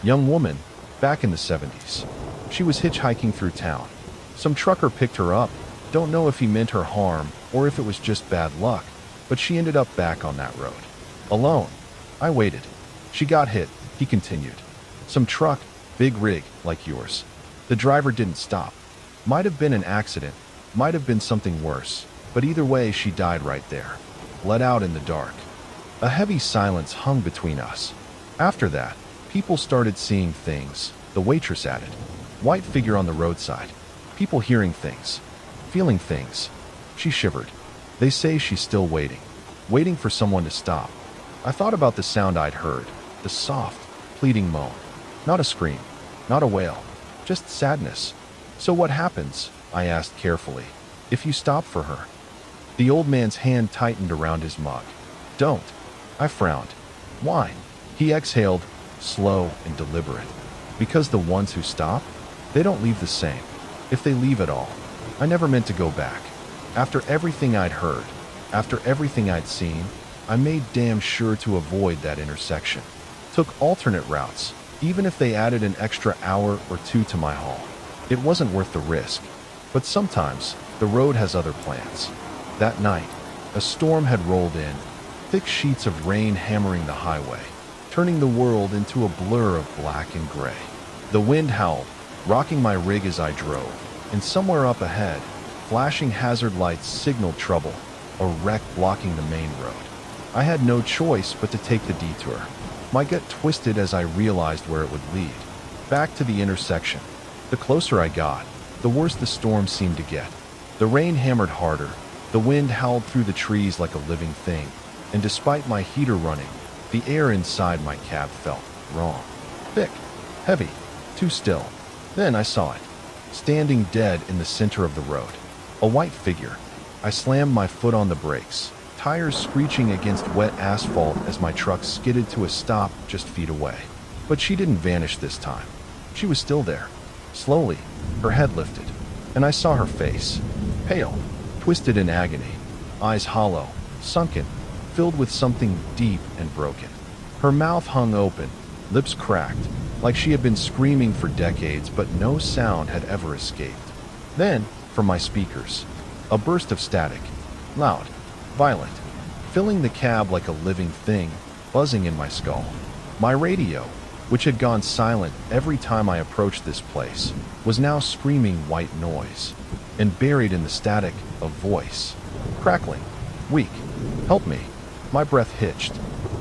Young woman, back in the 70s. She was hitchhiking through town. Some trucker picked her up. Don't know if he meant her harm or if it was just bad luck, but she ended up back on that road. Alone. I waited. She got hit, he continued. Some truck, big rig, like yours. The driver didn't stop. Might have been an accident, might have been something worse, but either way she died right there, let out in the dark. A heavy silence hung between us. After that, people started seeing things, the waitress added. White figure on the roadside. People hearing things, feeling things. She shivered. They say she's still waiting, waiting for someone to stop. I thought about the sound I'd heard, the soft, pleading moan. Not a scream, not a wail, just sadness. So what happens, I asked carefully, if you stop for her? The old man's hand tightened around his mug. Don't. I frowned. Why? He exhaled, slow and deliberate. Because the ones who stop, they don't leave the same. If they leave at all. I never meant to go back. After everything I'd heard, after everything I'd seen, I made damn sure to avoid that intersection. Took alternate routes, even if they added an extra hour or two to my haul. It wasn't worth the risk. But sometimes, the road has other plans. That night, a storm had rolled in, thick sheets of rain hammering the highway, turning the world into a blur of black and gray. The wind howled, rocking my rig as I drove, and somewhere up ahead, flashing hazard lights signaled trouble, a wreck blocking the main road. I had no choice but to take the detour. My gut twisted as I realized where it would lead. Back to the intersection. The closer I got, the worse the storm seemed to get. The rain hammered harder, the wind howled through the trees like a living thing, and despite my heater running, the air inside my cab felt wrong. Thick, heavy, too still. Then I saw it, standing dead in the center of the road. A white figure. I slammed my foot on the brakes, tires screeching against wet asphalt as my truck skidded to a stop just feet away. But she didn't vanish this time. She was still there. Slowly, her head lifted, and I saw her face, pale, twisted in agony, eyes hollow, sunken, filled with something deep and broken. Her mouth hung open, lips cracked, like she had been screaming for decades, but no sound had ever escaped. Then, from my speakers, a burst of static, loud, violent, filling the cab like a living thing, buzzing in my skull. My radio, which had gone silent every time I approached this place, was now screaming white noise, and buried in the static, a voice, crackling, weak. Help me. My breath hitched.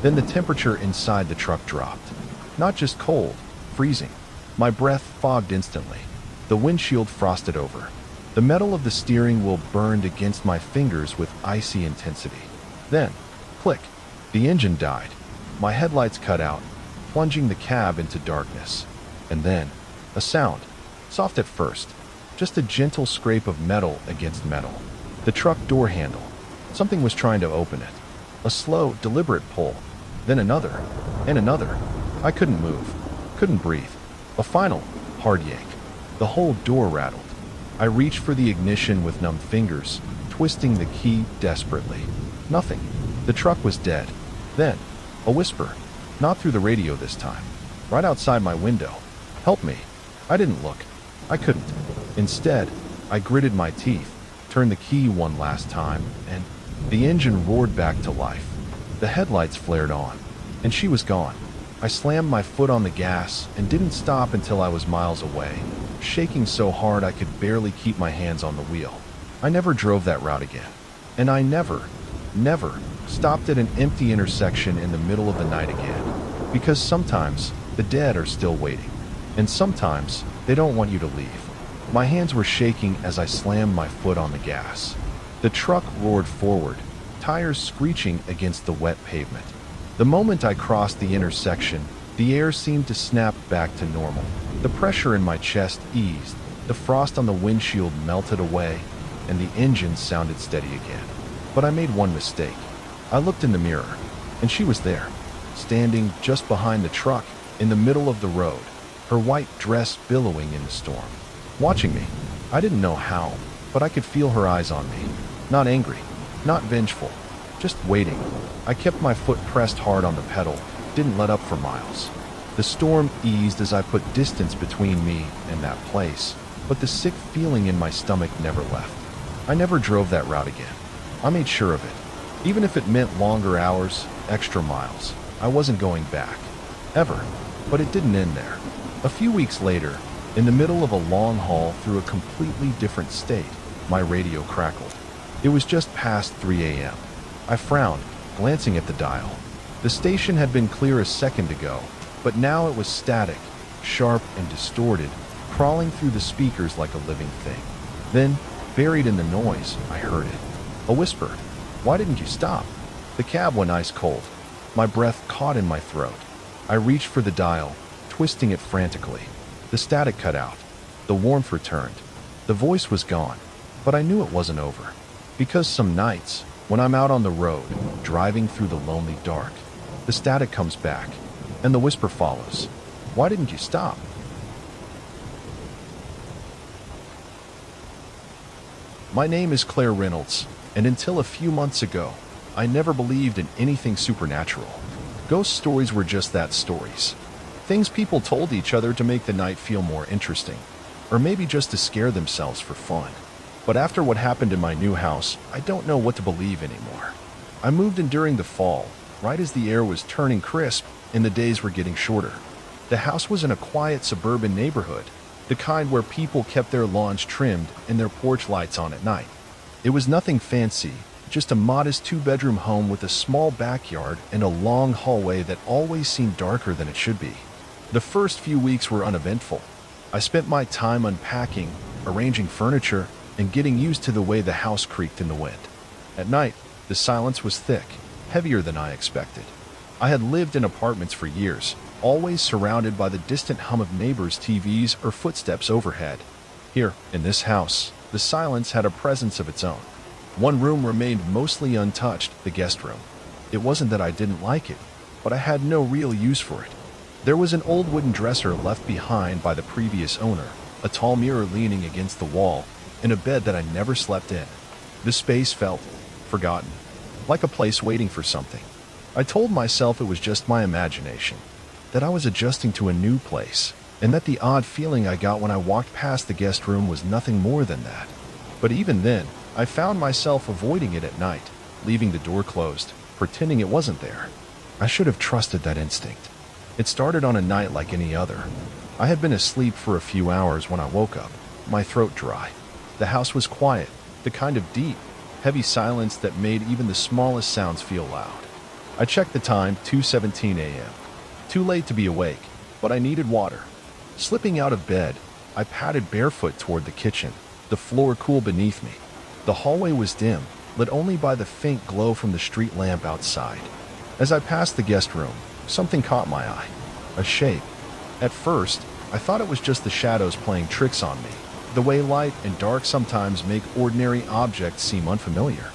Then the temperature inside the truck dropped. Not just cold, freezing. My breath fogged instantly. The windshield frosted over. The metal of the steering wheel burned against my fingers with icy intensity. Then, click, the engine died. My headlights cut out, plunging the cab into darkness. And then, a sound, soft at first, just a gentle scrape of metal against metal. The truck door handle. Something was trying to open it. A slow, deliberate pull. Then another, and another. I couldn't move, couldn't breathe. A final, hard yank. The whole door rattled. I reached for the ignition with numb fingers, twisting the key desperately. Nothing. The truck was dead. Then, a whisper. Not through the radio this time. Right outside my window. Help me. I didn't look. I couldn't. Instead, I gritted my teeth, turned the key one last time, and the engine roared back to life. The headlights flared on, and she was gone. I slammed my foot on the gas and didn't stop until I was miles away, shaking so hard I could barely keep my hands on the wheel. I never drove that route again. And I never stopped at an empty intersection in the middle of the night again. Because sometimes the dead are still waiting. And sometimes they don't want you to leave. My hands were shaking as I slammed my foot on the gas. The truck roared forward, tires screeching against the wet pavement. The moment I crossed the intersection, the air seemed to snap back to normal. The pressure in my chest eased, the frost on the windshield melted away, and the engine sounded steady again. But I made one mistake. I looked in the mirror, and she was there, standing just behind the truck, in the middle of the road, her white dress billowing in the storm. Watching me. I didn't know how, but I could feel her eyes on me. Not angry, not vengeful, just waiting. I kept my foot pressed hard on the pedal, didn't let up for miles. The storm eased as I put distance between me and that place, but the sick feeling in my stomach never left. I never drove that route again. I made sure of it. Even if it meant longer hours, extra miles, I wasn't going back. Ever. But it didn't end there. A few weeks later, In the middle of a long haul through a completely different state, my radio crackled. It was just past 3 a.m. I frowned, glancing at the dial. The station had been clear a second ago, but now it was static, sharp and distorted, crawling through the speakers like a living thing. Then, buried in the noise, I heard it. A whisper. "Why didn't you stop?" The cab went ice cold. My breath caught in my throat. I reached for the dial, twisting it frantically. The static cut out. The warmth returned. The voice was gone, but I knew it wasn't over. Because some nights, when I'm out on the road, driving through the lonely dark, the static comes back, and the whisper follows. "Why didn't you stop?" My name is Claire Reynolds, and until a few months ago, I never believed in anything supernatural. Ghost stories were just that, stories. Things people told each other to make the night feel more interesting, or maybe just to scare themselves for fun. But after what happened in my new house, I don't know what to believe anymore. I moved in during the fall, right as the air was turning crisp and the days were getting shorter. The house was in a quiet suburban neighborhood, the kind where people kept their lawns trimmed and their porch lights on at night. It was nothing fancy, just a modest two-bedroom home with a small backyard and a long hallway that always seemed darker than it should be. The first few weeks were uneventful. I spent my time unpacking, arranging furniture, and getting used to the way the house creaked in the wind. At night, the silence was thick, heavier than I expected. I had lived in apartments for years, always surrounded by the distant hum of neighbors' TVs or footsteps overhead. Here, in this house, the silence had a presence of its own. One room remained mostly untouched, the guest room. It wasn't that I didn't like it, but I had no real use for it. There was an old wooden dresser left behind by the previous owner, a tall mirror leaning against the wall, and a bed that I never slept in. The space felt forgotten, like a place waiting for something. I told myself it was just my imagination, that I was adjusting to a new place, and that the odd feeling I got when I walked past the guest room was nothing more than that. But even then, I found myself avoiding it at night, leaving the door closed, pretending it wasn't there. I should have trusted that instinct. It started on a night like any other. I had been asleep for a few hours when I woke up, my throat dry. The house was quiet, the kind of deep, heavy silence that made even the smallest sounds feel loud. I checked the time, 2:17 a.m. Too late to be awake, but I needed water. Slipping out of bed, I padded barefoot toward the kitchen, the floor cool beneath me. The hallway was dim, lit only by the faint glow from the street lamp outside. As I passed the guest room, something caught my eye. A shape. At first, I thought it was just the shadows playing tricks on me, the way light and dark sometimes make ordinary objects seem unfamiliar.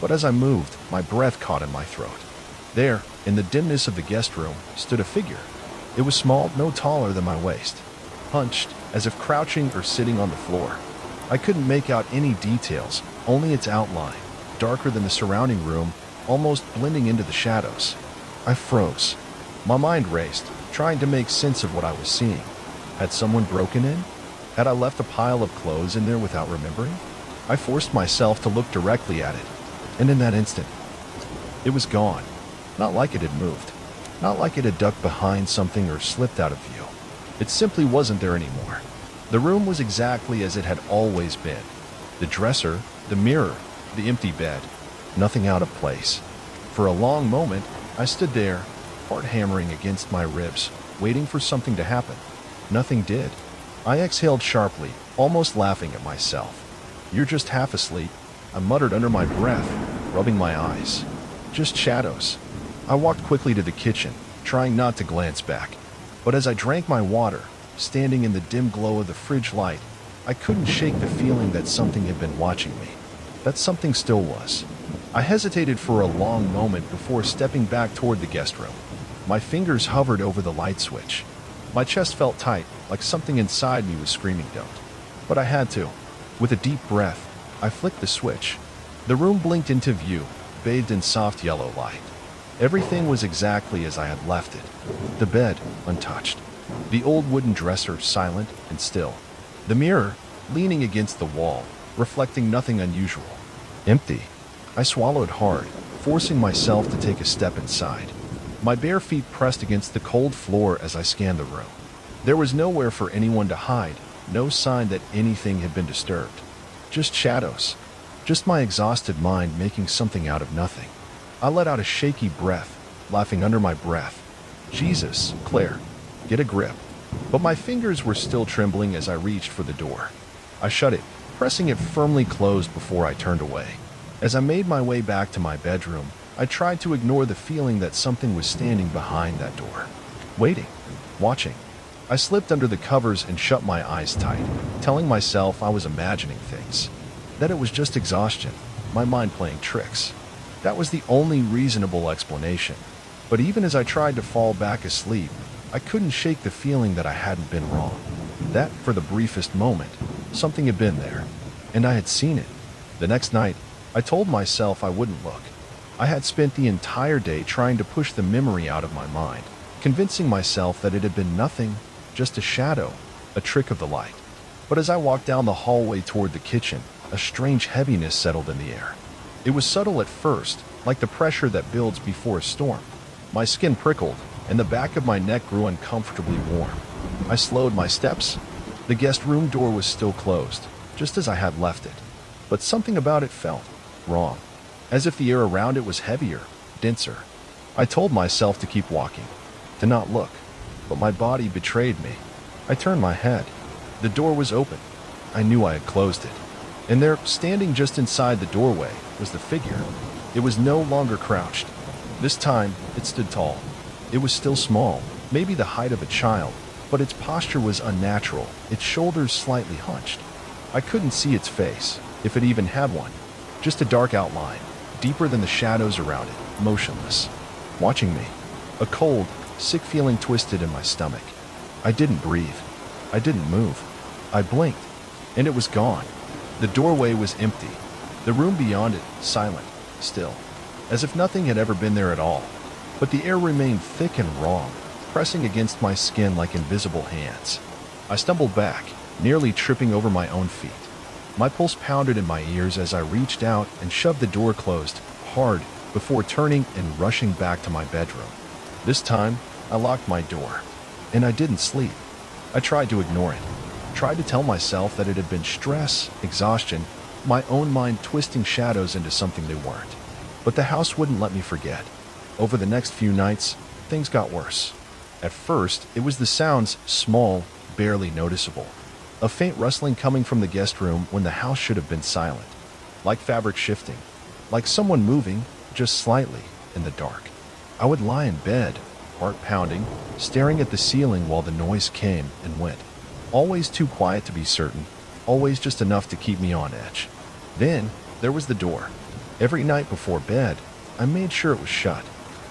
But as I moved, my breath caught in my throat. There, in the dimness of the guest room, stood a figure. It was small, no taller than my waist, hunched, as if crouching or sitting on the floor. I couldn't make out any details, only its outline, darker than the surrounding room, almost blending into the shadows. I froze. My mind raced, trying to make sense of what I was seeing. Had someone broken in? Had I left a pile of clothes in there without remembering? I forced myself to look directly at it, and in that instant, it was gone. Not like it had moved. Not like it had ducked behind something or slipped out of view. It simply wasn't there anymore. The room was exactly as it had always been. The dresser, the mirror, the empty bed. Nothing out of place. For a long moment, I stood there, heart hammering against my ribs, waiting for something to happen. Nothing did. I exhaled sharply, almost laughing at myself. "You're just half asleep," I muttered under my breath, rubbing my eyes. "Just shadows." I walked quickly to the kitchen, trying not to glance back. But as I drank my water, standing in the dim glow of the fridge light, I couldn't shake the feeling that something had been watching me. That something still was. I hesitated for a long moment before stepping back toward the guest room. My fingers hovered over the light switch. My chest felt tight, like something inside me was screaming don't. But I had to. With a deep breath, I flicked the switch. The room blinked into view, bathed in soft yellow light. Everything was exactly as I had left it. The bed, untouched. The old wooden dresser, silent and still. The mirror, leaning against the wall, reflecting nothing unusual. Empty. I swallowed hard, forcing myself to take a step inside. My bare feet pressed against the cold floor as I scanned the room. There was nowhere for anyone to hide, No sign that anything had been disturbed. Just shadows. Just my exhausted mind making something out of nothing. I let out a shaky breath, laughing under my breath. Jesus, Claire, get a grip. But my fingers were still trembling as I reached for the door. I shut it, pressing it firmly closed before I turned away. As I made my way back to my bedroom, I tried to ignore the feeling that something was standing behind that door. Waiting, watching. I slipped under the covers and shut my eyes tight, telling myself I was imagining things. That it was just exhaustion, my mind playing tricks. That was the only reasonable explanation. But even as I tried to fall back asleep, I couldn't shake the feeling that I hadn't been wrong. That, for the briefest moment, something had been there, and I had seen it. The next night, I told myself I wouldn't look. I had spent the entire day trying to push the memory out of my mind, convincing myself that it had been nothing, just a shadow, a trick of the light. But as I walked down the hallway toward the kitchen, a strange heaviness settled in the air. It was subtle at first, like the pressure that builds before a storm. My skin prickled, and the back of my neck grew uncomfortably warm. I slowed my steps. The guest room door was still closed, just as I had left it. But something about it felt wrong, as if the air around it was heavier, denser. I told myself to keep walking, to not look, but my body betrayed me. I turned my head. The door was open. I knew I had closed it. And there, standing just inside the doorway, was the figure. It was no longer crouched. This time, it stood tall. It was still small, maybe the height of a child, but its posture was unnatural, its shoulders slightly hunched. I couldn't see its face, if it even had one. Just a dark outline, deeper than the shadows around it, motionless, watching me. A cold, sick feeling twisted in my stomach. I didn't breathe. I didn't move. I blinked, and it was gone. The doorway was empty. The room beyond it, silent, still, as if nothing had ever been there at all. But the air remained thick and raw, pressing against my skin like invisible hands. I stumbled back, nearly tripping over my own feet. My pulse pounded in my ears as I reached out and shoved the door closed, hard, before turning and rushing back to my bedroom. This time, I locked my door. And I didn't sleep. I tried to ignore it. Tried to tell myself that it had been stress, exhaustion, my own mind twisting shadows into something they weren't. But the house wouldn't let me forget. Over the next few nights, things got worse. At first, it was the sounds, small, barely noticeable. A faint rustling coming from the guest room when the house should have been silent. Like fabric shifting. Like someone moving, just slightly, in the dark. I would lie in bed, heart pounding, staring at the ceiling while the noise came and went. Always too quiet to be certain, always just enough to keep me on edge. Then, there was the door. Every night before bed, I made sure it was shut.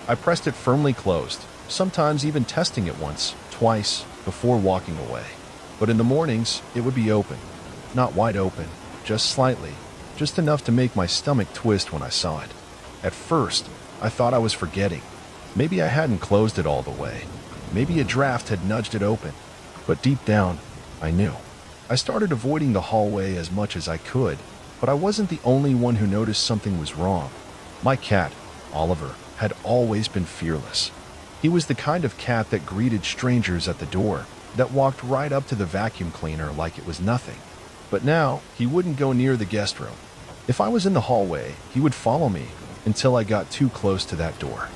I pressed it firmly closed, sometimes even testing it once, twice, before walking away. But in the mornings, it would be open. Not wide open, just slightly, just enough to make my stomach twist when I saw it. At first, I thought I was forgetting. Maybe I hadn't closed it all the way. Maybe a draft had nudged it open. But deep down, I knew. I started avoiding the hallway as much as I could, but I wasn't the only one who noticed something was wrong. My cat, Oliver, had always been fearless. He was the kind of cat that greeted strangers at the door, that walked right up to the vacuum cleaner like it was nothing. But now, he wouldn't go near the guest room. If I was in the hallway, he would follow me until I got too close to that door.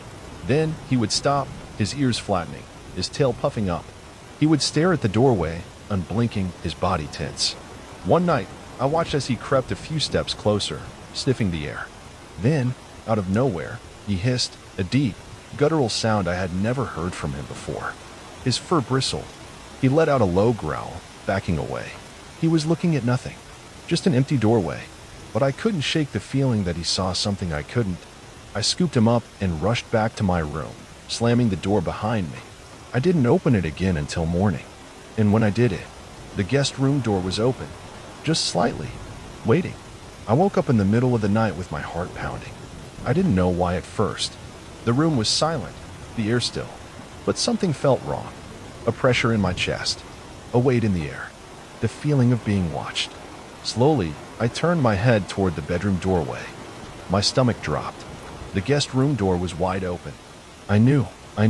Then he would stop, his ears flattening, his tail puffing up. He would stare at the doorway, unblinking, his body tense. One night, I watched as he crept a few steps closer, sniffing the air. Then, out of nowhere, he hissed, a deep, guttural sound I had never heard from him before. His fur bristled. He let out a low growl, backing away. He was looking at nothing, just an empty doorway. But I couldn't shake the feeling that he saw something I couldn't. I scooped him up and rushed back to my room, slamming the door behind me. I didn't open it again until morning. And when I did it, the guest room door was open, just slightly, waiting. I woke up in the middle of the night with my heart pounding. I didn't know why at first. The room was silent, the air still, but something felt wrong. A pressure in my chest, a weight in the air, the feeling of being watched. Slowly, I turned my head toward the bedroom doorway. My stomach dropped. The guest room door was wide open. I knew I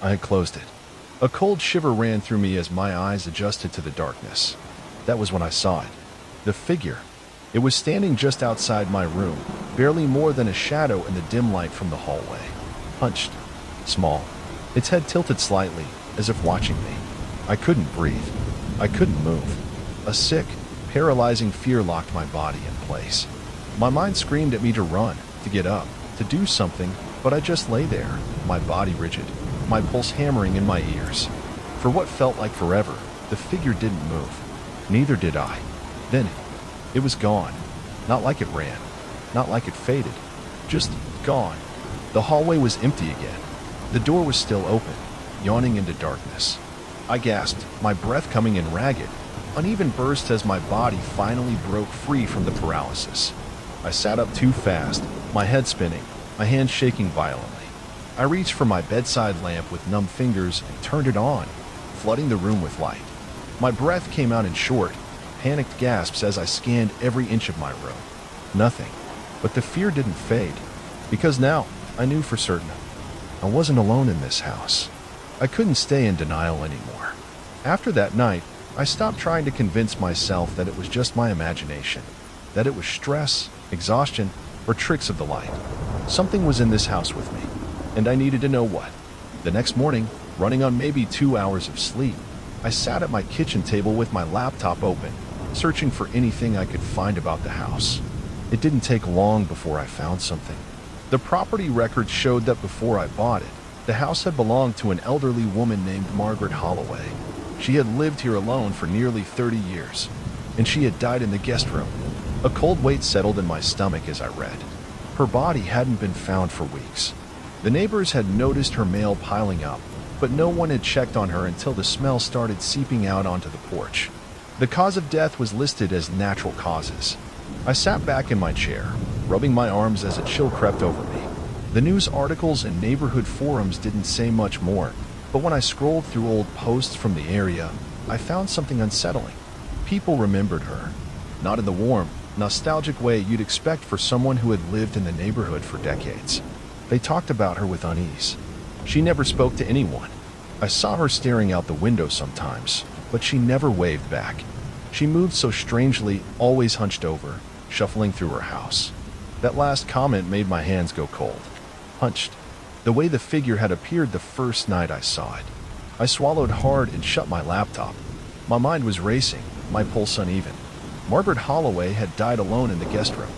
had closed it. A cold shiver ran through me as my eyes adjusted to the darkness. That was when I saw it. The figure. It was standing just outside my room, barely more than a shadow in the dim light from the hallway. Hunched. Small. Its head tilted slightly, as if watching me. I couldn't breathe. I couldn't move. A sick, paralyzing fear locked my body in place. My mind screamed at me to run, to get up, to do something, but I just lay there, my body rigid, my pulse hammering in my ears. For what felt like forever, the figure didn't move. Neither did I. Then, it was gone. Not like it ran. Not like it faded. Just gone. The hallway was empty again. The door was still open, yawning into darkness. I gasped, my breath coming in ragged, uneven bursts as my body finally broke free from the paralysis. I sat up too fast, my head spinning, my hands shaking violently. I reached for my bedside lamp with numb fingers and turned it on, flooding the room with light. My breath came out in short, panicked gasps as I scanned every inch of my room. Nothing. But the fear didn't fade, because now I knew for certain I wasn't alone in this house. I couldn't stay in denial anymore. After that night, I stopped trying to convince myself that it was just my imagination, that it was stress, exhaustion, or tricks of the light. Something was in this house with me, and I needed to know what. The next morning, running on maybe 2 hours of sleep, I sat at my kitchen table with my laptop open, searching for anything I could find about the house. It didn't take long before I found something. The property records showed that before I bought it, the house had belonged to an elderly woman named Margaret Holloway. She had lived here alone for nearly 30 years, and she had died in the guest room. A cold weight settled in my stomach as I read. Her body hadn't been found for weeks. The neighbors had noticed her mail piling up, but no one had checked on her until the smell started seeping out onto the porch. The cause of death was listed as natural causes. I sat back in my chair, rubbing my arms as a chill crept over me. The news articles and neighborhood forums didn't say much more, but when I scrolled through old posts from the area, I found something unsettling. People remembered her, not in the warm, nostalgic way you'd expect for someone who had lived in the neighborhood for decades. They talked about her with unease. She never spoke to anyone. I saw her staring out the window sometimes, but she never waved back. She moved so strangely, always hunched over, shuffling through her house. That last comment made my hands go cold. Hunched, the way the figure had appeared the first night I saw it. I swallowed hard and shut my laptop. My mind was racing, my pulse uneven. Margaret Holloway had died alone in the guest room,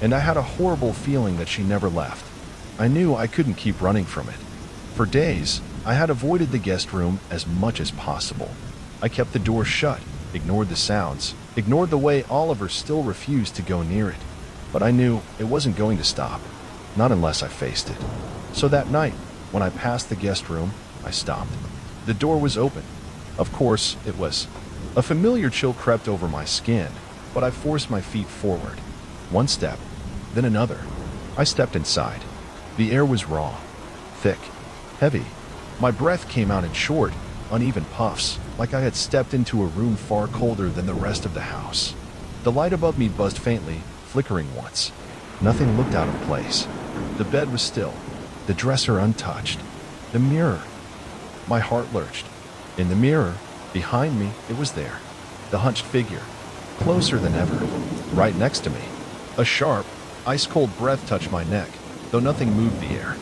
and I had a horrible feeling that she never left. I knew I couldn't keep running from it. For days, I had avoided the guest room as much as possible. I kept the door shut, ignored the sounds, ignored the way Oliver still refused to go near it. But I knew it wasn't going to stop, not unless I faced it. So that night, when I passed the guest room, I stopped. The door was open. Of course, it was. A familiar chill crept over my skin, but I forced my feet forward. One step, then another. I stepped inside. The air was raw, thick, heavy. My breath came out in short, uneven puffs, like I had stepped into a room far colder than the rest of the house. The light above me buzzed faintly, flickering once. Nothing looked out of place. The bed was still, the dresser untouched. The mirror. My heart lurched. In the mirror, behind me, it was there. The hunched figure, closer than ever, right next to me. A sharp, ice-cold breath touched my neck, though nothing moved the air.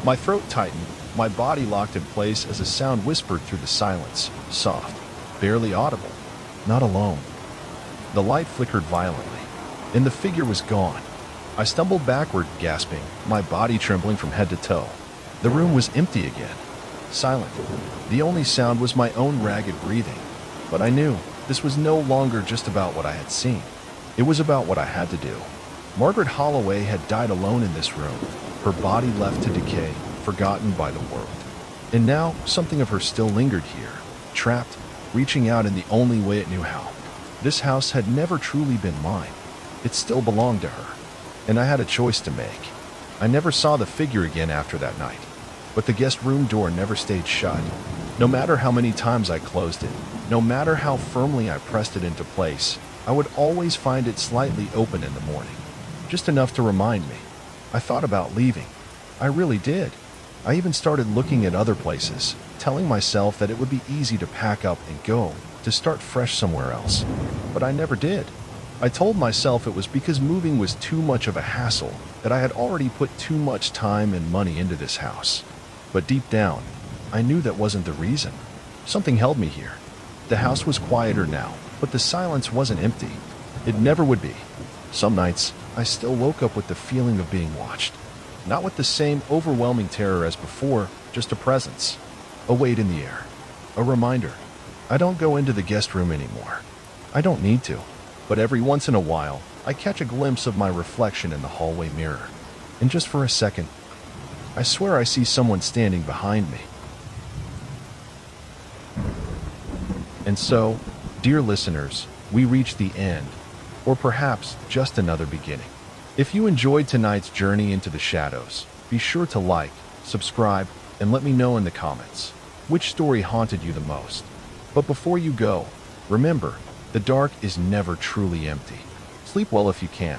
My throat tightened, my body locked in place as a sound whispered through the silence, soft, barely audible. Not alone. The light flickered violently, and the figure was gone. I stumbled backward, gasping, my body trembling from head to toe. The room was empty again, silent. The only sound was my own ragged breathing. But I knew this was no longer just about what I had seen. It was about what I had to do. Margaret Holloway had died alone in this room, her body left to decay, forgotten by the world. And now, something of her still lingered here, trapped, reaching out in the only way it knew how. This house had never truly been mine. It still belonged to her, and I had a choice to make. I never saw the figure again after that night, but the guest room door never stayed shut. No matter how many times I closed it, no matter how firmly I pressed it into place, I would always find it slightly open in the morning, just enough to remind me. I thought about leaving. I really did. I even started looking at other places, telling myself that it would be easy to pack up and go, to start fresh somewhere else. But I never did. I told myself it was because moving was too much of a hassle, that I had already put too much time and money into this house. But deep down, I knew that wasn't the reason. Something held me here. The house was quieter now, but the silence wasn't empty. It never would be. Some nights, I still woke up with the feeling of being watched. Not with the same overwhelming terror as before, just a presence. A weight in the air. A reminder. I don't go into the guest room anymore. I don't need to. But every once in a while, I catch a glimpse of my reflection in the hallway mirror. And just for a second, I swear I see someone standing behind me. And so, dear listeners, we reach the end, or perhaps just another beginning. If you enjoyed tonight's journey into the shadows, be sure to like, subscribe, and let me know in the comments which story haunted you the most. But before you go, remember, the dark is never truly empty. Sleep well if you can,